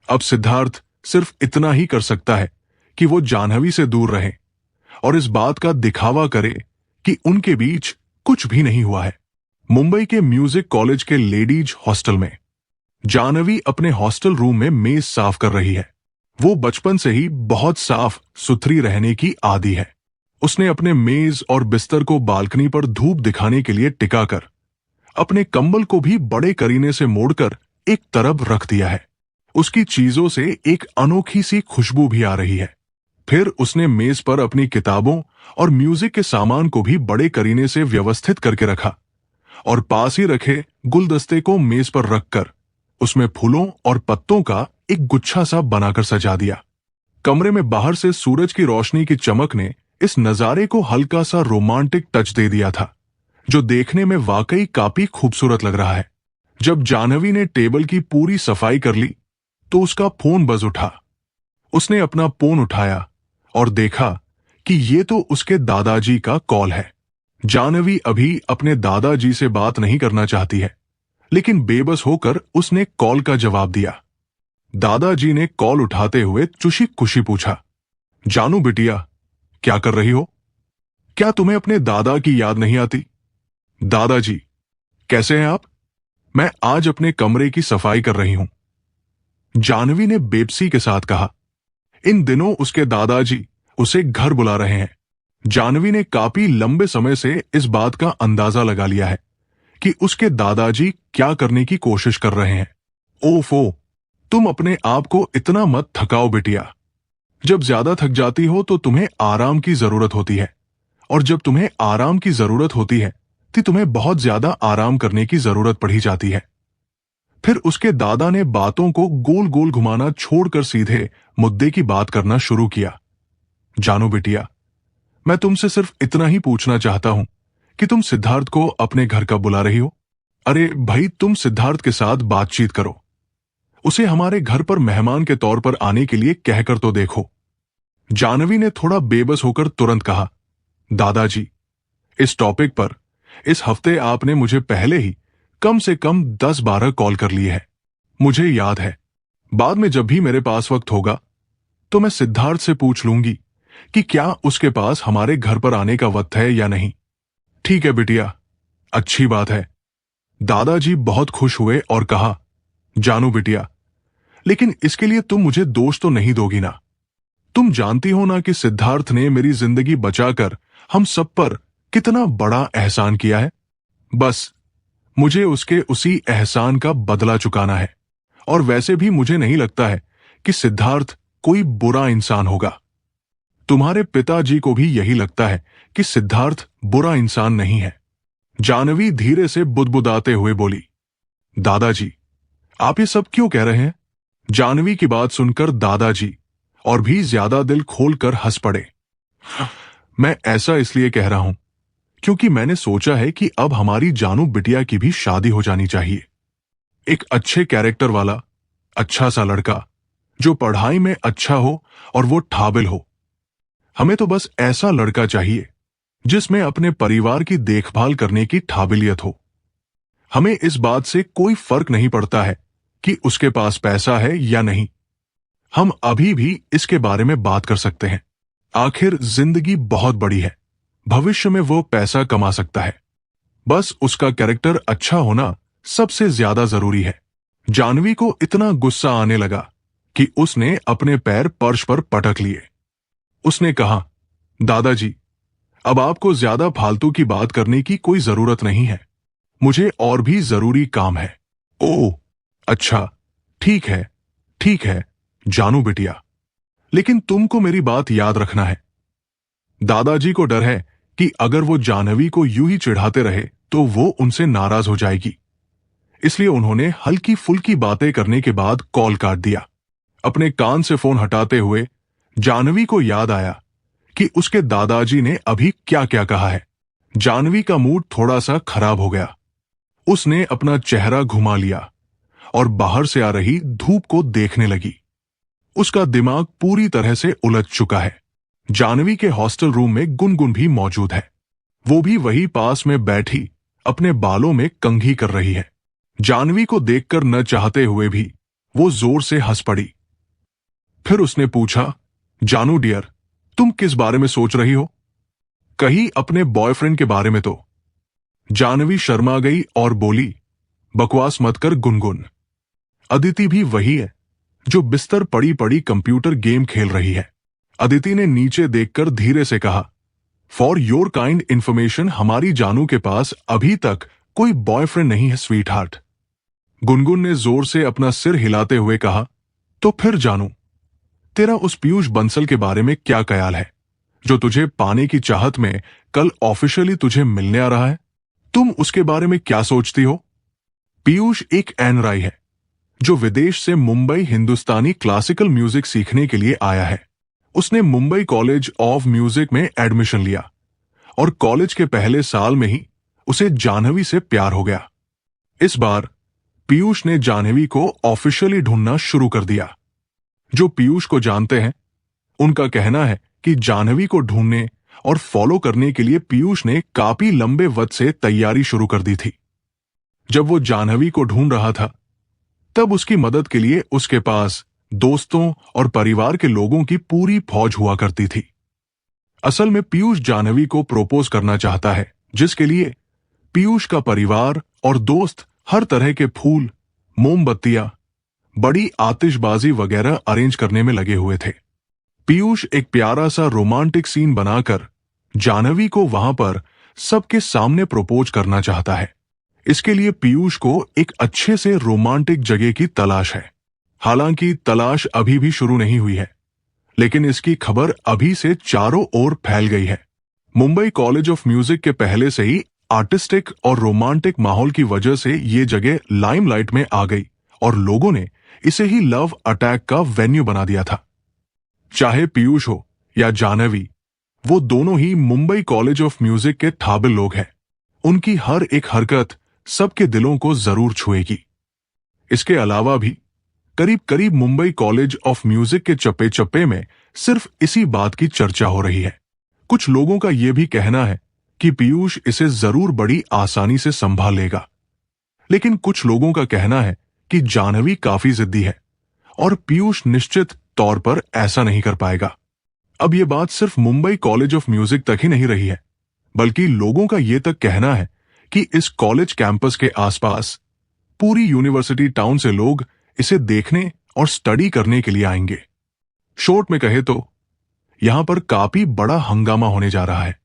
अब सिद्धार्थ सिर्फ इतना ही कर सकता है कि वो जानवी से दूर रहे और इस बात का दिखावा करे कि उनके बीच कुछ भी नहीं हुआ है। मुंबई के म्यूजिक कॉलेज के लेडीज हॉस्टल में जानवी अपने हॉस्टल रूम में मेज साफ कर रही है। वो बचपन से ही बहुत साफ सुथरी रहने की आदी है। उसने अपने मेज और बिस्तर को बालकनी पर धूप दिखाने के लिए टिकाकर अपने कंबल को भी बड़े करीने से मोड़कर एक तरफ रख दिया है। उसकी चीजों से एक अनोखी सी खुशबू भी आ रही है। फिर उसने मेज पर अपनी किताबों और म्यूजिक के सामान को भी बड़े करीने से व्यवस्थित करके रखा और पास ही रखे गुलदस्ते को मेज पर रखकर उसमें फूलों और पत्तों का एक गुच्छा सा बनाकर सजा दिया। कमरे में बाहर से सूरज की रोशनी की चमक ने इस नजारे को हल्का सा रोमांटिक टच दे दिया था, जो देखने में वाकई काफी खूबसूरत लग रहा है। जब जानवी ने टेबल की पूरी सफाई कर ली तो उसका फोन बज उठा। उसने अपना फोन उठाया और देखा कि ये तो उसके दादाजी का कॉल है। जानवी अभी अपने दादाजी से बात नहीं करना चाहती है, लेकिन बेबस होकर उसने कॉल का जवाब दिया। दादाजी ने कॉल उठाते हुए चुशी खुशी पूछा, जानू बिटिया, क्या कर रही हो? क्या तुम्हें अपने दादा की याद नहीं आती? दादाजी, कैसे हैं आप? मैं आज अपने कमरे की सफाई कर रही हूं, जानवी ने बेबसी के साथ कहा। इन दिनों उसके दादाजी उसे घर बुला रहे हैं। जानवी ने काफी लंबे समय से इस बात का अंदाजा लगा लिया है कि उसके दादाजी क्या करने की कोशिश कर रहे हैं। ओफो, तुम अपने आप को इतना मत थकाओ बिटिया। जब ज्यादा थक जाती हो तो तुम्हें आराम की जरूरत होती है, और जब तुम्हें आराम की जरूरत होती है तो तुम्हें बहुत ज्यादा आराम करने की जरूरत पड़ी जाती है। फिर उसके दादा ने बातों को गोल गोल घुमाना छोड़कर सीधे मुद्दे की बात करना शुरू किया। जानो बिटिया, मैं तुमसे सिर्फ इतना ही पूछना चाहता हूं कि तुम सिद्धार्थ को अपने घर कब बुला रही हो? अरे भाई, तुम सिद्धार्थ के साथ बातचीत करो, उसे हमारे घर पर मेहमान के तौर पर आने के लिए कहकर तो देखो। जानवी ने थोड़ा बेबस होकर तुरंत कहा, दादाजी, इस टॉपिक पर इस हफ्ते आपने मुझे पहले ही कम से कम 10-12 कॉल कर लिए हैं। मुझे याद है, बाद में जब भी मेरे पास वक्त होगा तो मैं सिद्धार्थ से पूछ लूंगी कि क्या उसके पास हमारे घर पर आने का वक्त है या नहीं। ठीक है बिटिया, अच्छी बात है। दादाजी बहुत खुश हुए और कहा, जानू बिटिया, लेकिन इसके लिए तुम मुझे दोष तो नहीं दोगी ना? तुम जानती हो ना कि सिद्धार्थ ने मेरी जिंदगी बचाकर हम सब पर कितना बड़ा एहसान किया है। बस मुझे उसके उसी एहसान का बदला चुकाना है। और वैसे भी मुझे नहीं लगता है कि सिद्धार्थ कोई बुरा इंसान होगा। तुम्हारे पिताजी को भी यही लगता है कि सिद्धार्थ बुरा इंसान नहीं है। जानवी धीरे से बुदबुदाते हुए बोली, दादाजी, आप ये सब क्यों कह रहे हैं? जानवी की बात सुनकर दादाजी और भी ज्यादा दिल खोलकर हंस पड़े। मैं ऐसा इसलिए कह रहा हूं क्योंकि मैंने सोचा है कि अब हमारी जानू बिटिया की भी शादी हो जानी चाहिए। एक अच्छे कैरेक्टर वाला अच्छा सा लड़का, जो पढ़ाई में अच्छा हो और वो ठाबिल हो। हमें तो बस ऐसा लड़का चाहिए जिसमें अपने परिवार की देखभाल करने की ठाबिलियत हो। हमें इस बात से कोई फर्क नहीं पड़ता है कि उसके पास पैसा है या नहीं। हम अभी भी इसके बारे में बात कर सकते हैं। आखिर जिंदगी बहुत बड़ी है, भविष्य में वो पैसा कमा सकता है। बस उसका कैरेक्टर अच्छा होना सबसे ज्यादा जरूरी है। जानवी को इतना गुस्सा आने लगा कि उसने अपने पैर फर्श पर पटक लिए। उसने कहा, दादाजी, अब आपको ज्यादा फालतू की बात करने की कोई जरूरत नहीं है। मुझे और भी जरूरी काम है। ओह, अच्छा, ठीक है, ठीक है जानू बिटिया, लेकिन तुमको मेरी बात याद रखना है। दादाजी को डर है कि अगर वो जानवी को यूं ही चिढ़ाते रहे तो वो उनसे नाराज हो जाएगी। इसलिए उन्होंने हल्की फुल्की बातें करने के बाद कॉल काट दिया। अपने कान से फोन हटाते हुए जानवी को याद आया कि उसके दादाजी ने अभी क्या क्या कहा है। जानवी का मूड थोड़ा सा खराब हो गया। उसने अपना चेहरा घुमा लिया और बाहर से आ रही धूप को देखने लगी। उसका दिमाग पूरी तरह से उलझ चुका है। जानवी के हॉस्टल रूम में गुनगुन भी मौजूद है। वो भी वही पास में बैठी अपने बालों में कंघी कर रही है। जानवी को देखकर न चाहते हुए भी वो जोर से हंस पड़ी। फिर उसने पूछा, जानू डियर, तुम किस बारे में सोच रही हो? कहीं अपने बॉयफ्रेंड के बारे में तो। जानवी शर्मा गई और बोली, बकवास मत कर गुनगुन। अदिति भी वही है जो बिस्तर पड़ी पड़ी कंप्यूटर गेम खेल रही है। अदिति ने नीचे देखकर धीरे से कहा, फॉर योर काइंड इंफॉर्मेशन, हमारी जानू के पास अभी तक कोई बॉयफ्रेंड नहीं है स्वीट हार्ट। गुनगुन ने जोर से अपना सिर हिलाते हुए कहा, तो फिर जानू, तेरा उस पीयूष बंसल के बारे में क्या ख्याल है जो तुझे पाने की चाहत में कल ऑफिशियली तुझे मिलने आ रहा है? तुम उसके बारे में क्या सोचती हो? पीयूष एक एनआरआई है जो विदेश से मुंबई हिंदुस्तानी क्लासिकल म्यूजिक सीखने के लिए आया है। उसने मुंबई कॉलेज ऑफ म्यूजिक में एडमिशन लिया और कॉलेज के पहले साल में ही उसे जानवी से प्यार हो गया। इस बार पीयूष ने जानवी को ऑफिशियली ढूंढना शुरू कर दिया। जो पीयूष को जानते हैं उनका कहना है कि जानवी को ढूंढने और फॉलो करने के लिए पीयूष ने काफी लंबे वक्त से तैयारी शुरू कर दी थी। जब वो जानवी को ढूंढ रहा था तब उसकी मदद के लिए उसके पास दोस्तों और परिवार के लोगों की पूरी फौज हुआ करती थी। असल में पीयूष जानवी को प्रपोज करना चाहता है, जिसके लिए पीयूष का परिवार और दोस्त हर तरह के फूल, मोमबत्तियां, बड़ी आतिशबाजी वगैरह अरेंज करने में लगे हुए थे। पीयूष एक प्यारा सा रोमांटिक सीन बनाकर जानवी को वहां पर सबके सामने प्रपोज करना चाहता है। इसके लिए पीयूष को एक अच्छे से रोमांटिक जगह की तलाश है। हालांकि तलाश अभी भी शुरू नहीं हुई है, लेकिन इसकी खबर अभी से चारों ओर फैल गई है। मुंबई कॉलेज ऑफ म्यूजिक के पहले से ही आर्टिस्टिक और रोमांटिक माहौल की वजह से ये जगह लाइमलाइट में आ गई और लोगों ने इसे ही लव अटैक का वेन्यू बना दिया था। चाहे पीयूष हो या जानवी, वो दोनों ही मुंबई कॉलेज ऑफ म्यूजिक के ठाबिल लोग हैं। उनकी हर एक हरकत सबके दिलों को जरूर छुएगी। इसके अलावा भी करीब करीब मुंबई कॉलेज ऑफ म्यूजिक के चप्पे चप्पे में सिर्फ इसी बात की चर्चा हो रही है। कुछ लोगों का यह भी कहना है कि पीयूष इसे जरूर बड़ी आसानी से संभाल लेगा, लेकिन कुछ लोगों का कहना है कि जानवी काफी जिद्दी है और पीयूष निश्चित तौर पर ऐसा नहीं कर पाएगा। अब यह बात सिर्फ मुंबई कॉलेज ऑफ म्यूजिक तक ही नहीं रही है, बल्कि लोगों का यह तक कहना है कि इस कॉलेज कैंपस के आसपास पूरी यूनिवर्सिटी टाउन से लोग इसे देखने और स्टडी करने के लिए आएंगे। शॉर्ट में कहे तो यहां पर काफी बड़ा हंगामा होने जा रहा है।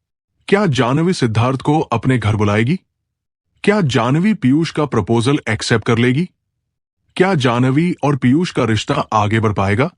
क्या जानवी सिद्धार्थ को अपने घर बुलाएगी? क्या जानवी पीयूष का प्रपोजल एक्सेप्ट कर लेगी? क्या जानवी और पीयूष का रिश्ता आगे बढ़ पाएगा?